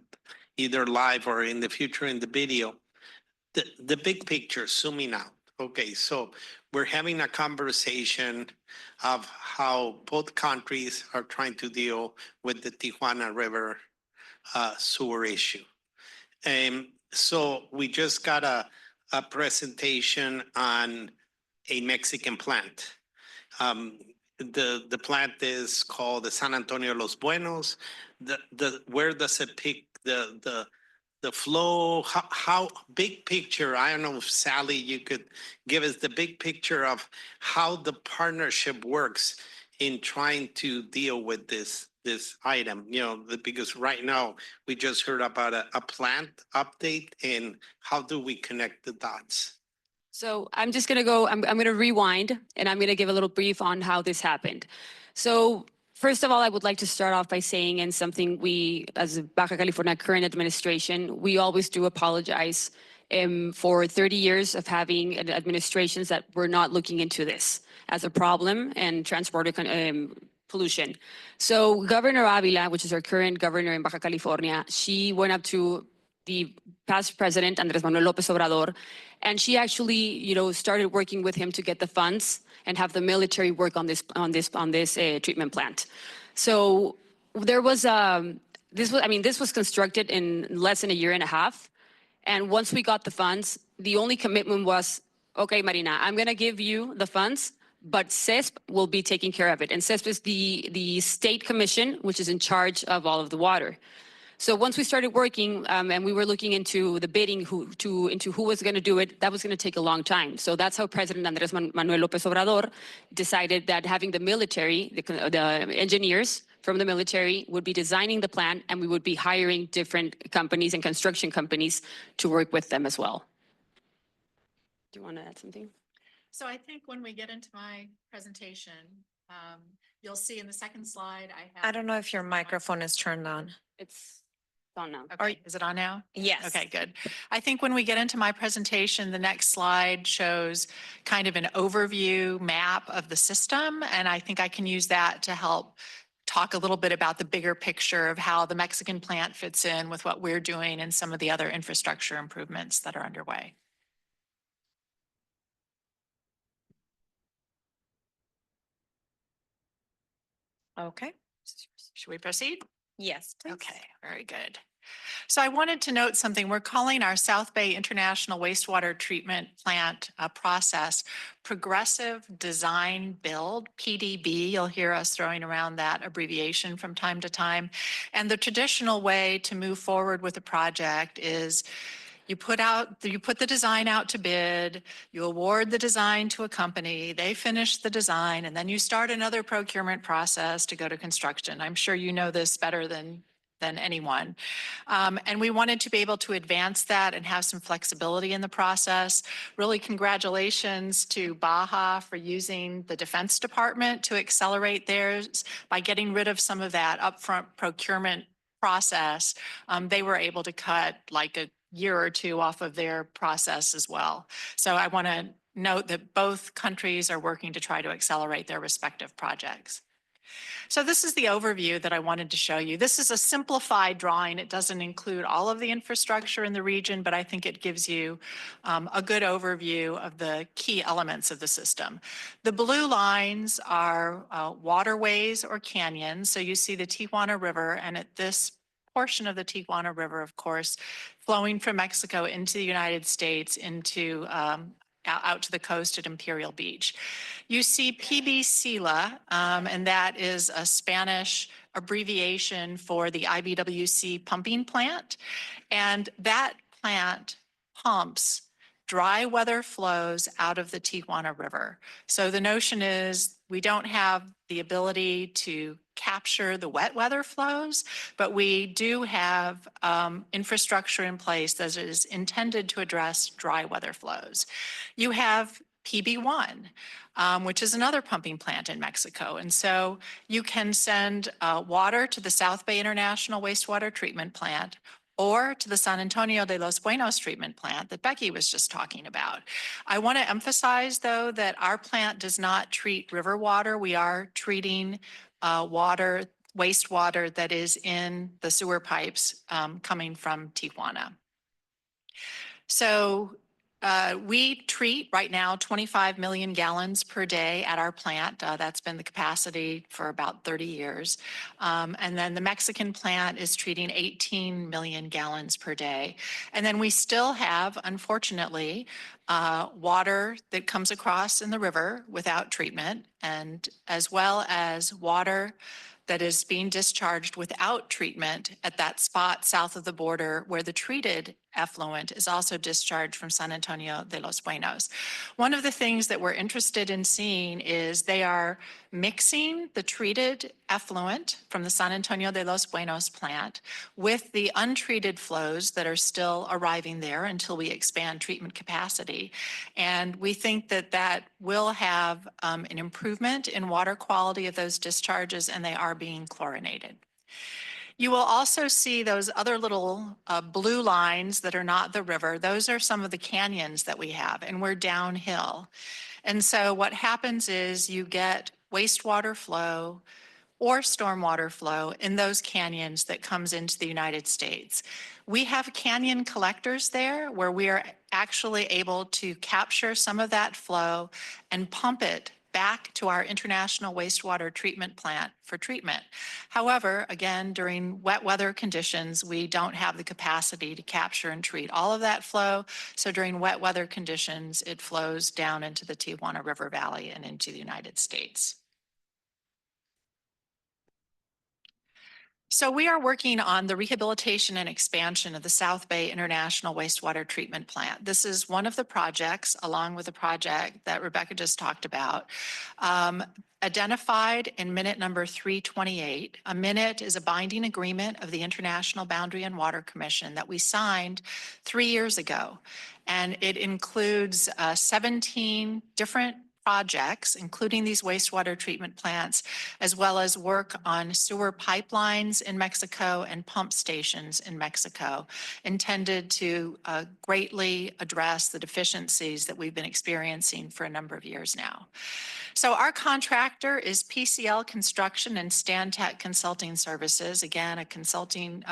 either live or in the future in the video, the big picture, zooming out. Okay, so we're having a conversation of how both countries are trying to deal with the Tijuana River sewer issue. So we just got a presentation on a Mexican plant. The plant is called the San Antonio Los Buenos. Where does it pick the flow, how big picture, I don't know if Sally, you could give us the big picture of how the partnership works in trying to deal with this item, because right now we just heard about a plant update, and how do we connect the dots? So I'm just going to I'm going to rewind, and I'm going to give a little brief on how this happened. So first of all, I would like to start off by saying, and something we, as a Baja California current administration, we always do apologize for 30 years of having administrations that were not looking into this as a problem and transport pollution. So Governor Avila, which is our current governor in Baja California, she went up to the past president, Andrés Manuel López Obrador, and she actually, started working with him to get the funds and have the military work on this treatment plant. So there was this was constructed in less than a year and a half, and once we got the funds, the only commitment was, okay, Marina, I'm going to give you the funds, but CESP will be taking care of it. And CESP is the state commission, which is in charge of all of the water. So once we started working and we were looking into the bidding into who was going to do it, that was going to take a long time. So that's how President Andrés Manuel López Obrador decided that having the military, the engineers from the military would be designing the plant, and we would be hiring different companies and construction companies to work with them as well. Do you want to add something? So I think when we get into my presentation, you'll see in the second slide, I don't know if your microphone is turned on. It's on now. Okay, is it on now? Yes. Okay, good. I think when we get into my presentation, the next slide shows kind of an overview map of the system. And I think I can use that to help talk a little bit about the bigger picture of how the Mexican plant fits in with what we're doing and some of the other infrastructure improvements that are underway. Okay. Should we proceed? Yes, please. Okay, very good. So I wanted to note something. We're calling our South Bay International Wastewater Treatment Plant process Progressive Design Build, PDB. You'll hear us throwing around that abbreviation from time to time. And the traditional way to move forward with a project is you put the design out to bid, you award the design to a company, they finish the design, and then you start another procurement process to go to construction. I'm sure you know this better than anyone. And we wanted to be able to advance that and have some flexibility in the process. Really, congratulations to Baja for using the Defense Department to accelerate theirs by getting rid of some of that upfront procurement process. They were able to cut like a year or two off of their process as well. So I want to note that both countries are working to try to accelerate their respective projects. So this is the overview that I wanted to show you. This is a simplified drawing. It doesn't include all of the infrastructure in the region, but I think it gives you a good overview of the key elements of the system. The blue lines are waterways or canyons. So you see the Tijuana River, and at this portion of the Tijuana River, of course, flowing from Mexico into the United States into out to the coast at Imperial Beach. You see PBCLA, and that is a Spanish abbreviation for the IBWC pumping plant. And that plant pumps dry weather flows out of the Tijuana River. So the notion is we don't have the ability to capture the wet weather flows, but we do have infrastructure in place that is intended to address dry weather flows. You have PB1, which is another pumping plant in Mexico. And so you can send water to the South Bay International Wastewater Treatment Plant or to the San Antonio de los Buenos treatment plant that Becky was just talking about. I want to emphasize, though, that our plant does not treat river water. We are treating wastewater that is in the sewer pipes coming from Tijuana. So we treat right now 25 million gallons per day at our plant. That's been the capacity for about 30 years. And then the Mexican plant is treating 18 million gallons per day. And then we still have, unfortunately, water that comes across in the river without treatment, and as well as water that is being discharged without treatment at that spot south of the border where the treated effluent is also discharged from San Antonio de los Buenos. One of the things that we're interested in seeing is they are mixing the treated effluent from the San Antonio de los Buenos plant with the untreated flows that are still arriving there until we expand treatment capacity. And we think that that will have an improvement in water quality of those discharges, and they are being chlorinated. You will also see those other little blue lines that are not the river. Those are some of the canyons that we have, and we're downhill. And so what happens is you get wastewater flow or stormwater flow in those canyons that comes into the United States. We have canyon collectors there where we are actually able to capture some of that flow and pump it back to our international wastewater treatment plant for treatment. However, again, during wet weather conditions, we don't have the capacity to capture and treat all of that flow. So during wet weather conditions, it flows down into the Tijuana River Valley and into the United States. So we are working on the rehabilitation and expansion of the South Bay International Wastewater Treatment Plant. This is one of the projects, along with the project that Rebecca just talked about, identified in minute number 328. A minute is a binding agreement of the International Boundary and Water Commission that we signed 3 years ago. And it includes 17 different projects, including these wastewater treatment plants, as well as work on sewer pipelines in Mexico and pump stations in Mexico, intended to greatly address the deficiencies that we've been experiencing for a number of years now. So our contractor is PCL Construction and Stantec Consulting Services, again, a consulting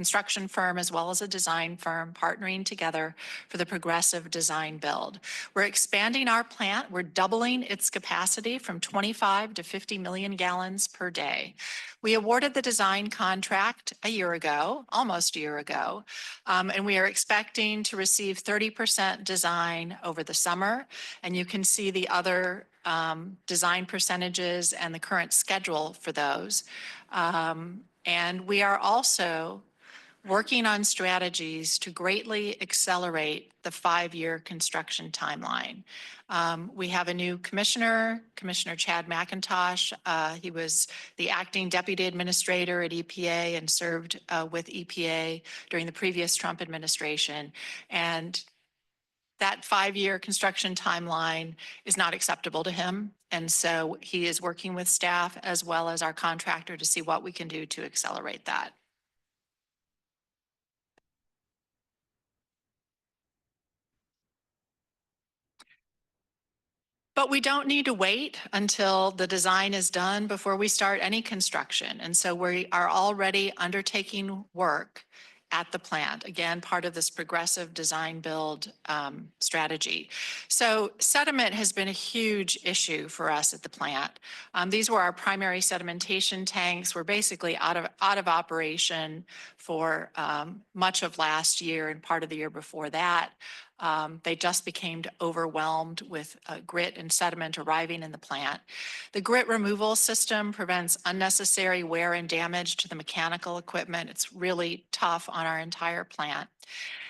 construction firm as well as a design firm partnering together for the progressive design build. We're expanding our plant. We're doubling its capacity from 25 to 50 million gallons per day. We awarded the design contract a year ago, almost a year ago, and we are expecting to receive 30% design over the summer. And you can see the other design percentages and the current schedule for those. And we are also working on strategies to greatly accelerate the 5-year construction timeline. We have a new commissioner, Commissioner Chad McIntosh. He was the acting deputy administrator at EPA and served with EPA during the previous Trump administration. And that 5-year construction timeline is not acceptable to him. And so he is working with staff as well as our contractor to see what we can do to accelerate that. But we don't need to wait until the design is done before we start any construction. And so we are already undertaking work at the plant. Again, part of this progressive design build strategy. So sediment has been a huge issue for us at the plant. These were our primary sedimentation tanks. We're basically out of operation for much of last year and part of the year before that. They just became overwhelmed with grit and sediment arriving in the plant. The grit removal system prevents unnecessary wear and damage to the mechanical equipment. It's really tough on our entire plant.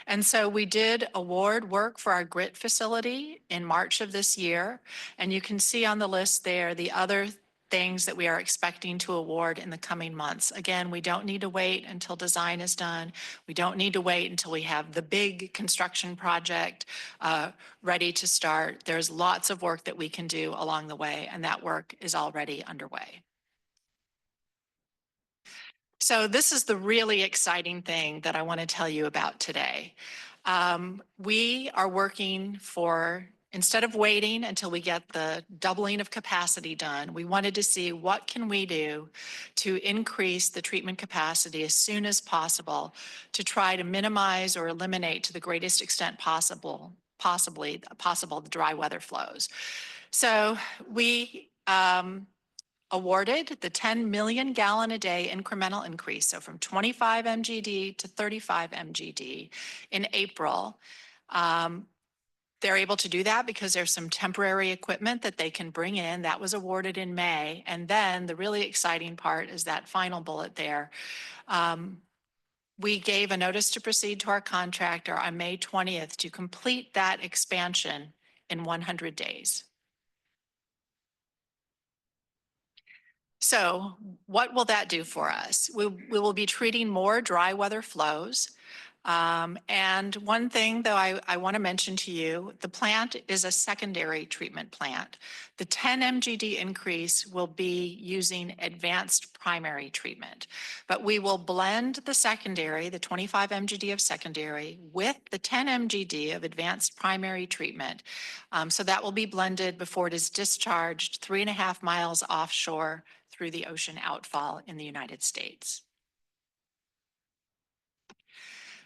And so we did award work for our grit facility in March of this year. And you can see on the list there the other things that we are expecting to award in the coming months. Again, we don't need to wait until design is done. We don't need to wait until we have the big construction project ready to start. There's lots of work that we can do along the way, and that work is already underway. So this is the really exciting thing that I want to tell you about today. We are working for, instead of waiting until we get the doubling of capacity done, we wanted to see what can we do to increase the treatment capacity as soon as possible to try to minimize or eliminate to the greatest extent possible the dry weather flows. So we awarded the 10 million gallon a day incremental increase, so from 25 MGD to 35 MGD in April. They're able to do that because there's some temporary equipment that they can bring in. That was awarded in May. And then the really exciting part is that final bullet there. We gave a notice to proceed to our contractor on May 20th to complete that expansion in 100 days. So what will that do for us? We will be treating more dry weather flows. And one thing, though, I want to mention to you, the plant is a secondary treatment plant. The 10 MGD increase will be using advanced primary treatment, but we will blend the secondary, the 25 MGD of secondary, with the 10 MGD of advanced primary treatment. So that will be blended before it is discharged 3.5 miles offshore through the ocean outfall in the United States.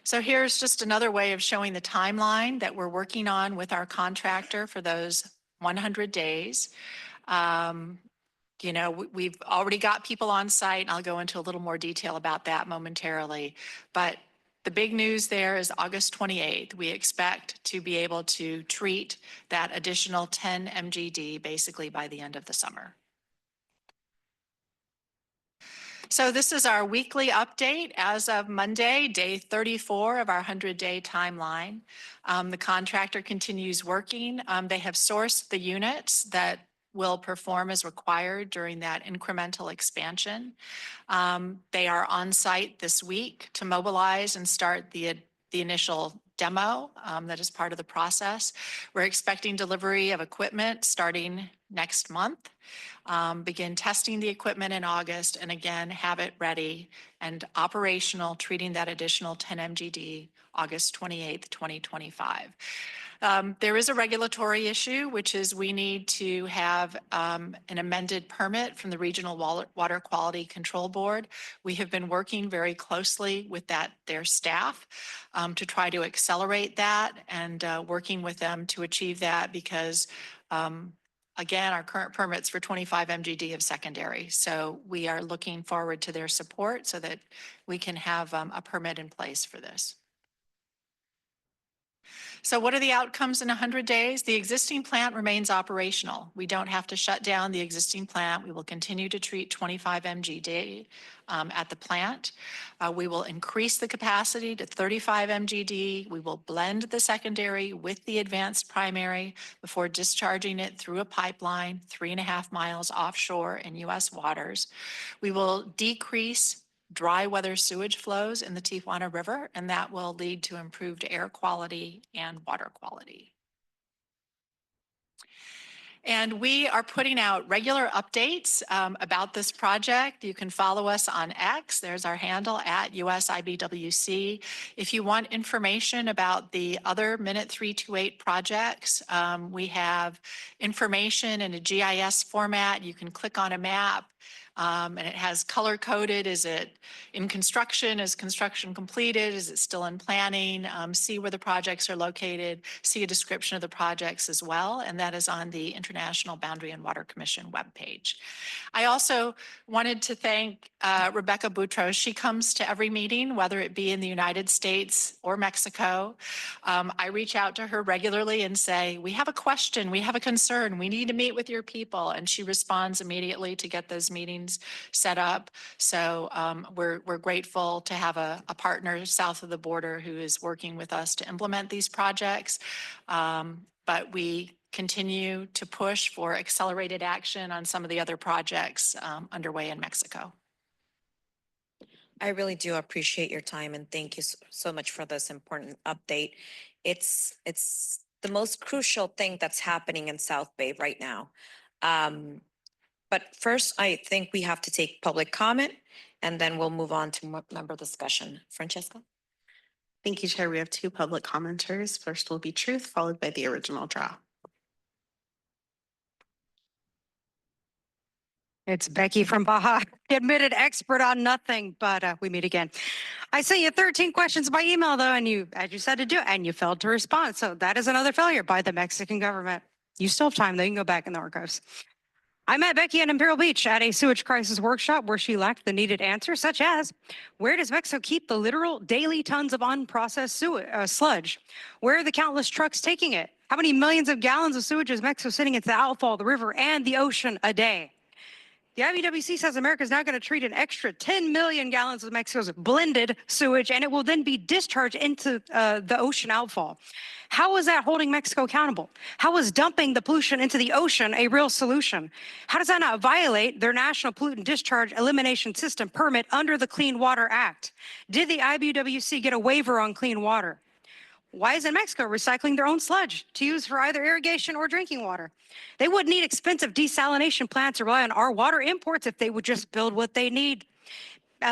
So here's just another way of showing the timeline that we're working on with our contractor for those 100 days. You know, we've already got people on site, and I'll go into a little more detail about that momentarily. But the big news there is August 28th. We expect to be able to treat that additional 10 MGD basically by the end of the summer. So this is our weekly update as of Monday, day 34 of our 100-day timeline. The contractor continues working. They have sourced the units that will perform as required during that incremental expansion. They are on site this week to mobilize and start the initial demo that is part of the process. We're expecting delivery of equipment starting next month, begin testing the equipment in August, and again, have it ready and operational, treating that additional 10 MGD August 28th, 2025. There is a regulatory issue, which is we need to have an amended permit from the Regional Water Quality Control Board. We have been working very closely with their staff to try to accelerate that and working with them to achieve that because again, our current permits for 25 MGD of secondary. So we are looking forward to their support so that we can have a permit in place for this. So what are the outcomes in 100 days? The existing plant remains operational. We don't have to shut down the existing plant. We will continue to treat 25 MGD at the plant. We will increase the capacity to 35 MGD. We will blend the secondary with the advanced primary before discharging it through a pipeline 3.5 miles offshore in U.S. waters. We will decrease dry weather sewage flows in the Tijuana River, and that will lead to improved air quality and water quality. And we are putting out regular updates about this project. You can follow us on X. There's our handle at USIBWC. If you want information about the other Minute 328 projects, we have information in a GIS format. You can click on a map. And it has color coded. Is it in construction? Is construction completed? Is it still in planning? See where the projects are located. See a description of the projects as well. And that is on the International Boundary and Water Commission webpage. I also wanted to thank Rebecca Boutros. She comes to every meeting, whether it be in the United States or Mexico. I reach out to her regularly and say, we have a question, we have a concern, we need to meet with your people. And she responds immediately to get those meetings set up. So we're grateful to have a partner south of the border who is working with us to implement these projects. But we continue to push for accelerated action on some of the other projects underway in Mexico. I really do appreciate your time and thank you so much for this important update. It's the most crucial thing that's happening in South Bay right now. But first, I think we have to take public comment and then we'll move on to member discussion. Francesca? Thank you, Chair. We have 2 public commenters. First will be Truth, followed by the original draw. It's Becky from Baja, admitted expert on nothing, but we meet again. I sent you 13 questions by email, though, and you, as you said to do, and you failed to respond. So that is another failure by the Mexican government. You still have time, though. You can go back in the archives. I met Becky in Imperial Beach at a sewage crisis workshop where she lacked the needed answers, such as, where does Mexico keep the literal daily tons of unprocessed sludge? Where are the countless trucks taking it? How many millions of gallons of sewage is Mexico sending into the outfall of the river and the ocean a day? The IBWC says America is now going to treat an extra 10 million gallons of Mexico's blended sewage, and it will then be discharged into the ocean outfall. How is that holding Mexico accountable? How is dumping the pollution into the ocean a real solution? How does that not violate their National Pollutant Discharge Elimination System permit under the Clean Water Act? Did the IBWC get a waiver on clean water? Why isn't Mexico recycling their own sludge to use for either irrigation or drinking water? They wouldn't need expensive desalination plants or rely on our water imports if they would just build what they need.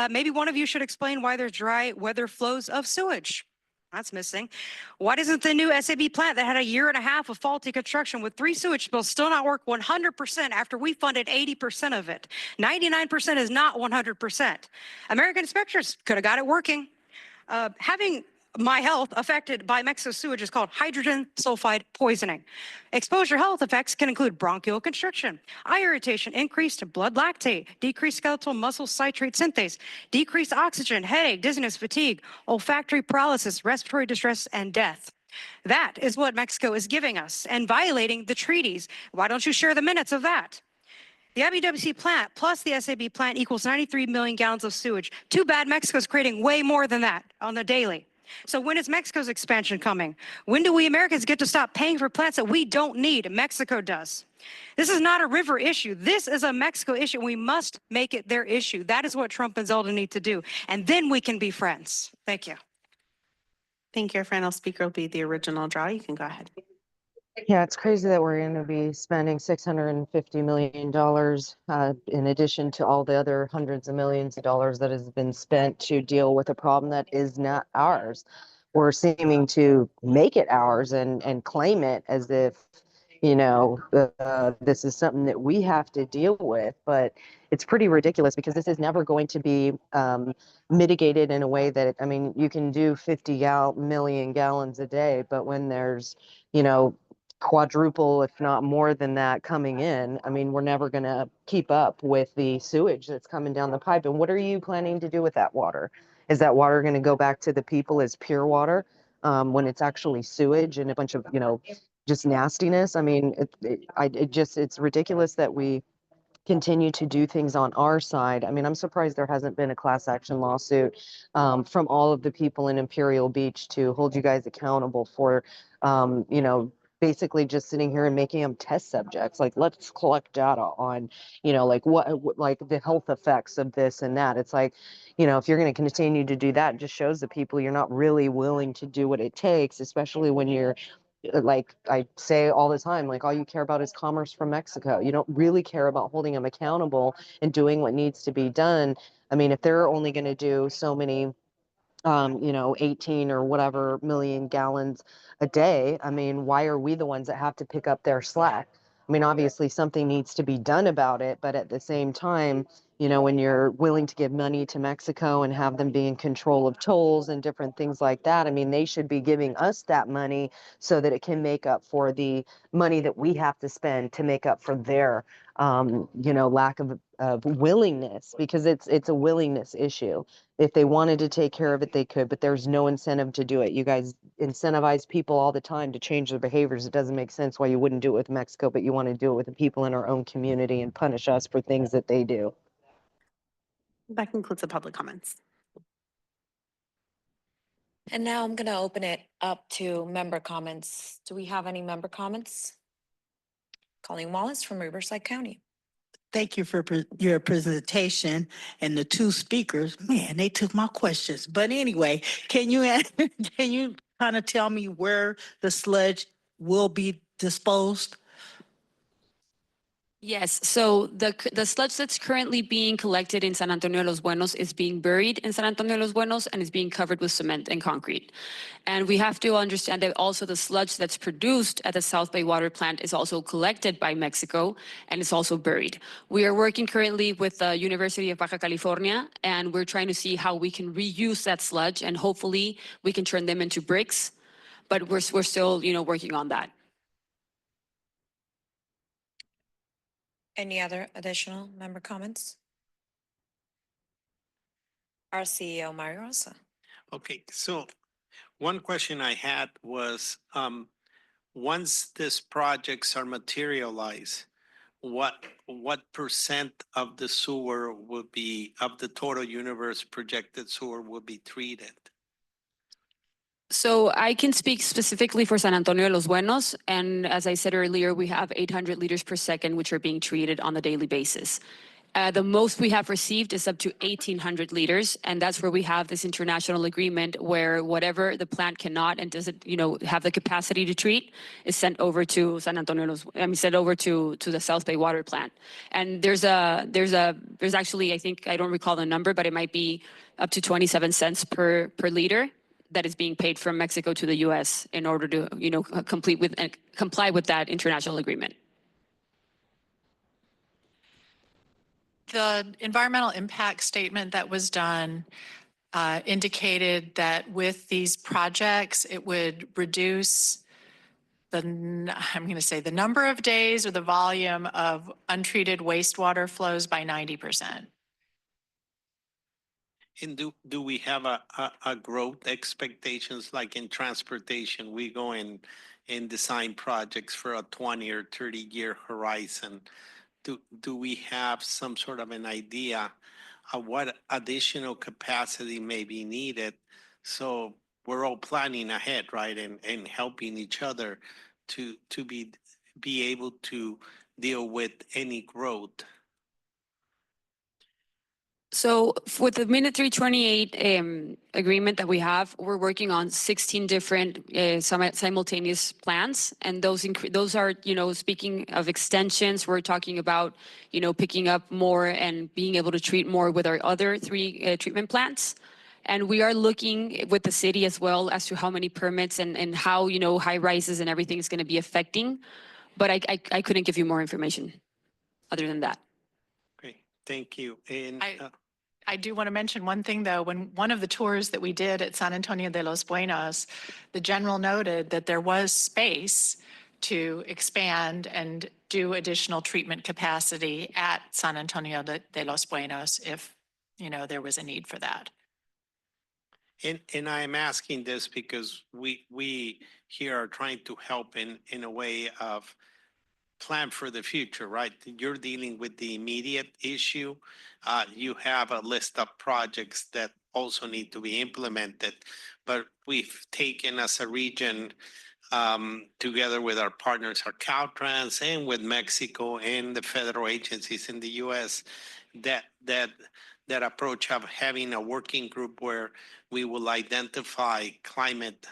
Maybe one of you should explain why there's dry weather flows of sewage. That's missing. Why doesn't the new SAB plant that had 1.5 years of faulty construction with 3 sewage spills still not work 100% after we funded 80% of it? 99% is not 100%. American inspectors could have got it working. Having my health affected by Mexico's sewage is called hydrogen sulfide poisoning. Exposure health effects can include bronchial constriction, eye irritation, increased blood lactate, decreased skeletal muscle citrate synthase, decreased oxygen, headache, dizziness, fatigue, olfactory paralysis, respiratory distress, and death. That is what Mexico is giving us and violating the treaties. Why don't you share the minutes of that? The IBWC plant plus the SAB plant equals 93 million gallons of sewage. Too bad Mexico's creating way more than that on the daily. So when is Mexico's expansion coming? When do we Americans get to stop paying for plants that we don't need? Mexico does. This is not a river issue. This is a Mexico issue. We must make it their issue. That is what Trump and Zelda need to do. And then we can be friends. Thank you. Thank you. Our final speaker will be the original draw. You can go ahead. Yeah, it's crazy that we're going to be spending $650 million in addition to all the other hundreds of millions of dollars that has been spent to deal with a problem that is not ours. We're seeming to make it ours and claim it as if, this is something that we have to deal with. But it's pretty ridiculous because this is never going to be mitigated in a way that, I mean, you can do 50 million gallons a day, but when there's, quadruple, if not more than that, coming in, I mean, we're never going to keep up with the sewage that's coming down the pipe. And what are you planning to do with that water? Is that water going to go back to the people as pure water when it's actually sewage and a bunch of, just nastiness? I mean, it's ridiculous that we continue to do things on our side. I mean, I'm surprised there hasn't been a class action lawsuit from all of the people in Imperial Beach to hold you guys accountable for, basically just sitting here and making them test subjects. Like, let's collect data on, like like the health effects of this and that. It's like, if you're going to continue to do that, it just shows the people you're not really willing to do what it takes, especially when you're like I say all the time, like all you care about is commerce from Mexico. You don't really care about holding them accountable and doing what needs to be done. I mean, if they're only going to do so many 18 or whatever million gallons a day. I mean, why are we the ones that have to pick up their slack? I mean, obviously something needs to be done about it, but at the same time, when you're willing to give money to Mexico and have them be in control of tolls and different things like that, I mean, they should be giving us that money so that it can make up for the money that we have to spend to make up for their, lack of willingness, because it's a willingness issue. If they wanted to take care of it, they could, but there's no incentive to do it. You guys incentivize people all the time to change their behaviors. It doesn't make sense why you wouldn't do it with Mexico, but you want to do it with the people in our own community and punish us for things that they do. That concludes the public comments. And now I'm going to open it up to member comments. Do we have any member comments? Colleen Wallace from Riverside County. Thank you for your presentation, and the two speakers, man, they took my questions. But anyway, can you kind of tell me where the sludge will be disposed? Yes, so the sludge that's currently being collected in San Antonio de los Buenos is being buried in San Antonio de los Buenos and is being covered with cement and concrete. And we have to understand that also the sludge that's produced at the South Bay Water Plant is also collected by Mexico and it's also buried. We are working currently with the University of Baja California, and we're trying to see how we can reuse that sludge, and hopefully we can turn them into bricks, but we're still, working on that. Any other additional member comments? Our CEO, Mario Rosa. Okay, so one question I had was, once these projects are materialized, what percent of the sewer will be, of the total universe projected sewer will be treated? So I can speak specifically for San Antonio de los Buenos. And as I said earlier, we have 800 liters per second, which are being treated on a daily basis. The most we have received is up to 1,800 liters. And that's where we have this international agreement where whatever the plant cannot and doesn't, have the capacity to treat is sent over to San Antonio, sent over to the South Bay Water Plant. And there's actually, I think, I don't recall the number, but it might be up to 27 cents per liter that is being paid from Mexico to the U.S. in order to, comply with that international agreement. The environmental impact statement that was done indicated that with these projects, it would reduce the number of days or the volume of untreated wastewater flows by 90%. And do we have a growth expectations, like in transportation? We go in and design projects for a 20 or 30-year horizon. Do we have some sort of an idea of what additional capacity may be needed? So we're all planning ahead, right? And helping each other to be able to deal with any growth. So with the Minute 328 agreement that we have, we're working on 16 different simultaneous plans. And those are, speaking of extensions, we're talking about, picking up more and being able to treat more with our other 3 treatment plans. And we are looking with the city as well as to how many permits and how, high rises and everything is going to be affecting. But I couldn't give you more information other than that. Great, thank you. And I do want to mention one thing, though. When one of the tours that we did at San Antonio de los Buenos, the general noted that there was space to expand and do additional treatment capacity at San Antonio de los Buenos if, there was a need for that. And I'm asking this because we here are trying to help in a way of plan for the future, right? You're dealing with the immediate issue. You have a list of projects that also need to be implemented, but we've taken as a region, together with our partners, our Caltrans, and with Mexico and the federal agencies in the U.S., that approach of having a working group where we will identify climate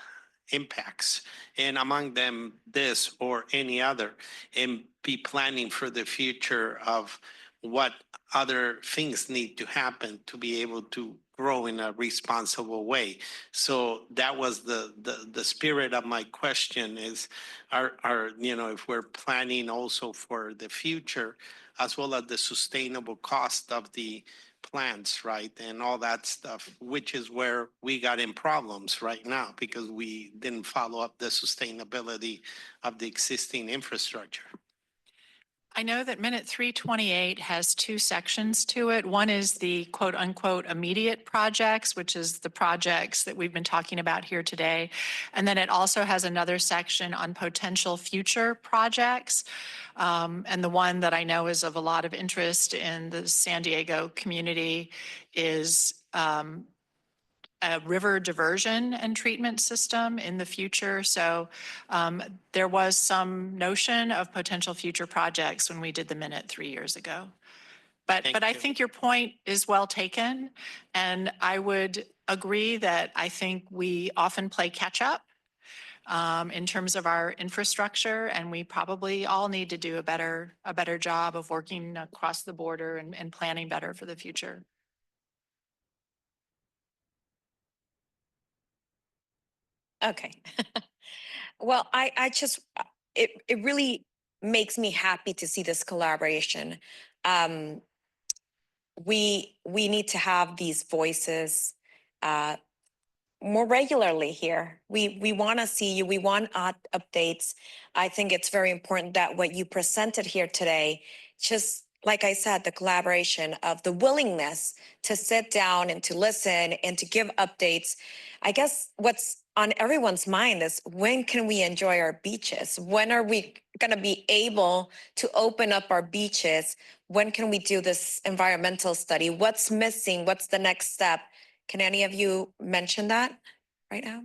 impacts, and among them this or any other, and be planning for the future of what other things need to happen to be able to grow in a responsible way. So that was the spirit of my question is, if we're planning also for the future, as well as the sustainable cost of the plants, right, and all that stuff, which is where we got in problems right now because we didn't follow up the sustainability of the existing infrastructure. I know that Minute 328 has 2 sections to it. One is the quote unquote immediate projects, which is the projects that we've been talking about here today. And then it also has another section on potential future projects. And the one that I know is of a lot of interest in the San Diego community is a river diversion and treatment system in the future. So there was some notion of potential future projects when we did the Minute 3 years ago. But I think your point is well taken. And I would agree that I think we often play catch up in terms of our infrastructure, and we probably all need to do a better job of working across the border and planning better for the future. Okay. Well, it really makes me happy to see this collaboration. We need to have these voices more regularly here. We want to see you. We want updates. I think it's very important that what you presented here today, just like I said, the collaboration of the willingness to sit down and to listen and to give updates. I guess what's on everyone's mind is, when can we enjoy our beaches? When are we going to be able to open up our beaches? When can we do this environmental study? What's missing? What's the next step? Can any of you mention that right now?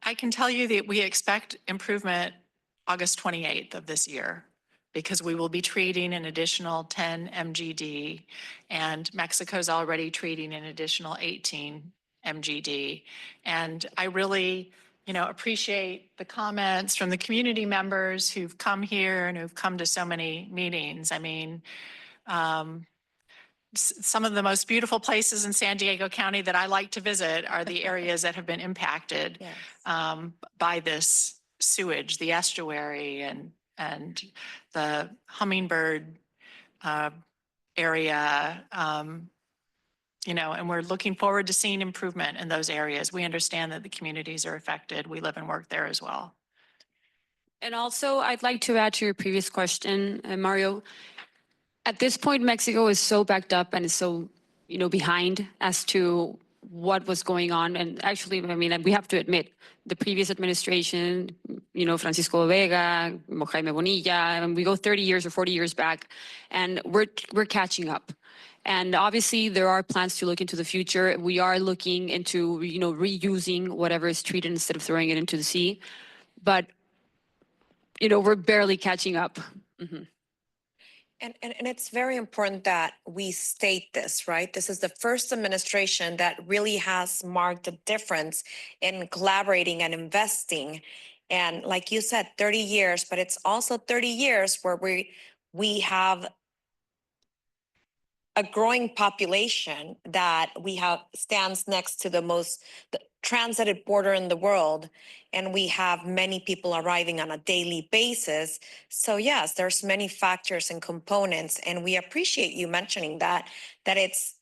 I can tell you that we expect improvement August 28th of this year, because we will be treating an additional 10 MGD, and Mexico's already treating an additional 18 MGD. And I really, appreciate the comments from the community members who've come here and who've come to so many meetings. I mean, some of the most beautiful places in San Diego County that I like to visit are the areas that have been impacted by this sewage, the estuary and the hummingbird area, and we're looking forward to seeing improvement in those areas. We understand that the communities are affected. We live and work there as well. And also, I'd like to add to your previous question, Mario. At this point, Mexico is so backed up and is so, behind as to what was going on. And actually, I mean, we have to admit, the previous administration, Francisco Vega, Jaime Bonilla, and we go 30 years or 40 years back, and we're catching up. And obviously, there are plans to look into the future. We are looking into, reusing whatever is treated instead of throwing it into the sea. But, we're barely catching up. Mm-hmm. And it's very important that we state this, right? This is the first administration that really has marked a difference in collaborating and investing. And like you said, 30 years, but it's also 30 years where we have a growing population that we have stands next to the most transited border in the world. And we have many people arriving on a daily basis. So yes, there's many factors and components, and we appreciate you mentioning that it's,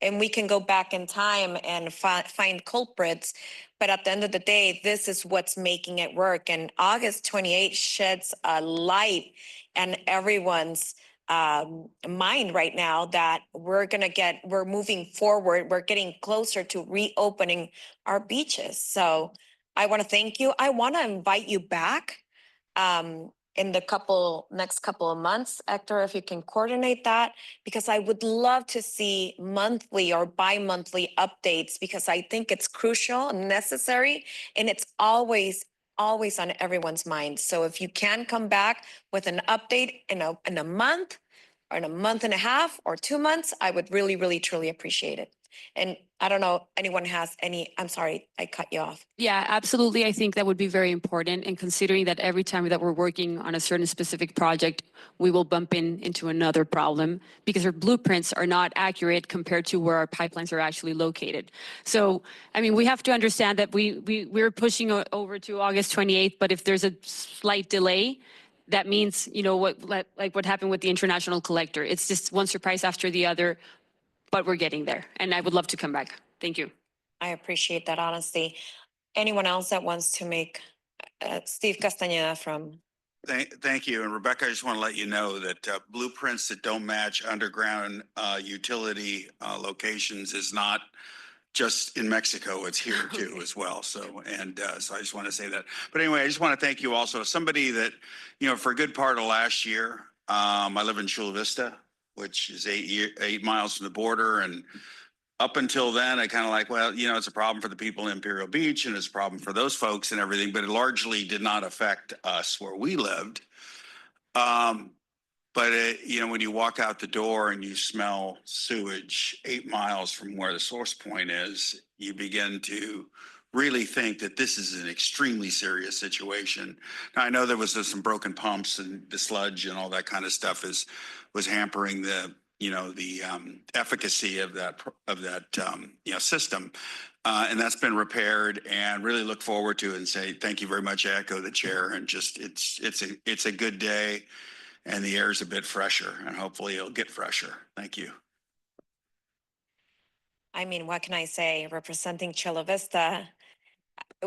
and we can go back in time and find culprits. But at the end of the day, this is what's making it work. And August 28th sheds a light and everyone's mind right now that we're moving forward. We're getting closer to reopening our beaches. So I want to thank you. I want to invite you back in the next couple of months, Hector, if you can coordinate that, because I would love to see monthly or bi-monthly updates, because I think it's crucial and necessary, and it's always on everyone's mind. So if you can come back with an update in a month or in a month and a half or 2 months, I would really, really, truly appreciate it. And I don't know, anyone has any, I'm sorry, I cut you off. Yeah, absolutely. I think that would be very important. And considering that every time that we're working on a certain specific project, we will bump into another problem because our blueprints are not accurate compared to where our pipelines are actually located. So, I mean, we have to understand that we're pushing over to August 28th, but if there's a slight delay, that means, you know, like what happened with the international collector. It's just one surprise after the other, but we're getting there. And I would love to come back. Thank you. I appreciate that honesty. Anyone else that wants to make, Steve Castañeda from. Thank you. And Rebecca, I just want to let you know that blueprints that don't match underground utility locations is not just in Mexico, it's here too as well. So, so I just want to say that. But anyway, I just want to thank you also. Somebody that, you know, for a good part of last year, I live in Chula Vista, which is 8 miles from the border. And up until then, I kind of like, well, you know, it's a problem for the people in Imperial Beach and it's a problem for those folks and everything, but it largely did not affect us where we lived. But you know, when you walk out the door and you smell sewage 8 miles from where the source point is, you begin to really think that this is an extremely serious situation. Now, I know there was some broken pumps and the sludge and all that kind of stuff was hampering the, you know, the efficacy of that you know, system. And that's been repaired, and really look forward to it and say thank you very much. I echo the chair, and just it's a good day. And the air is a bit fresher, and hopefully it'll get fresher. Thank you. I mean, what can I say? Representing Chula Vista,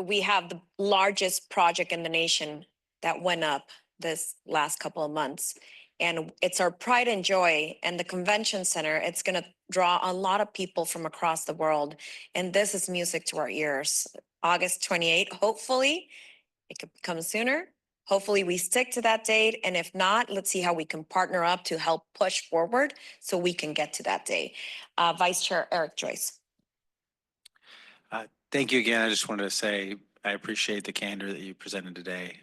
we have the largest project in the nation that went up this last couple of months. And it's our pride and joy. And the convention center, it's going to draw a lot of people from across the world. And this is music to our ears. August 28th, hopefully it could come sooner. Hopefully we stick to that date. And if not, let's see how we can partner up to help push forward so we can get to that day. Vice Chair Eric Joyce. Thank you again. I just wanted to say I appreciate the candor that you presented today.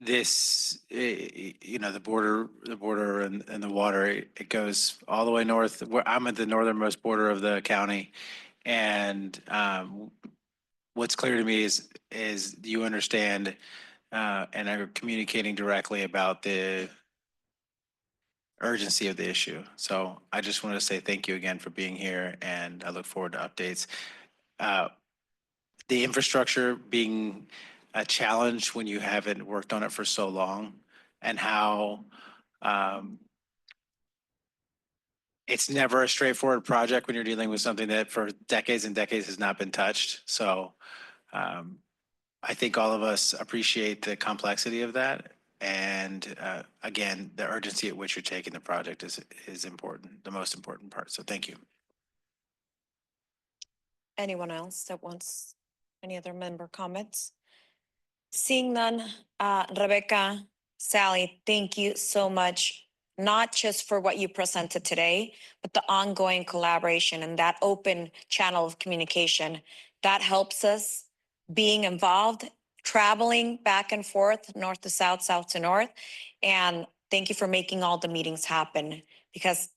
This, you know, the border and the water, it goes all the way north. I'm at the northernmost border of the county, and what's clear to me is you understand and are communicating directly about the urgency of the issue. So I just want to say thank you again for being here, and I look forward to updates. The infrastructure being a challenge when you haven't worked on it for so long, and how it's never a straightforward project when you're dealing with something that for decades and decades has not been touched. So I think all of us appreciate the complexity of that. And again, the urgency at which you're taking the project is important, the most important part. So thank you. Anyone else that wants any other member comments? Seeing none, Rebecca, Sally, thank you so much, not just for what you presented today, but the ongoing collaboration and that open channel of communication that helps us being involved, traveling back and forth, north to south, south to north. And thank you for making all the meetings happen, because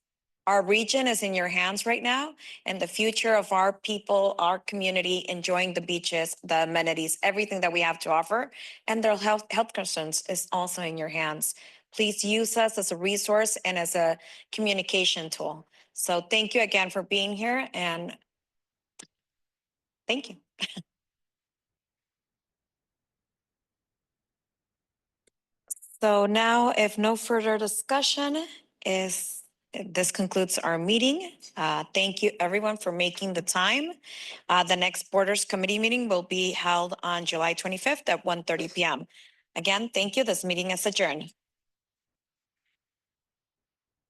our region is in your hands right now, and the future of our people, our community, enjoying the beaches, the amenities, everything that we have to offer, and their health concerns is also in your hands. Please use us as a resource and as a communication tool. So thank you again for being here, and thank you. So now, if no further discussion this concludes our meeting. Thank you, everyone, for making the time. The next Borders Committee meeting will be held on July 25th at 1:30 p.m. Again, thank you. This meeting is adjourned.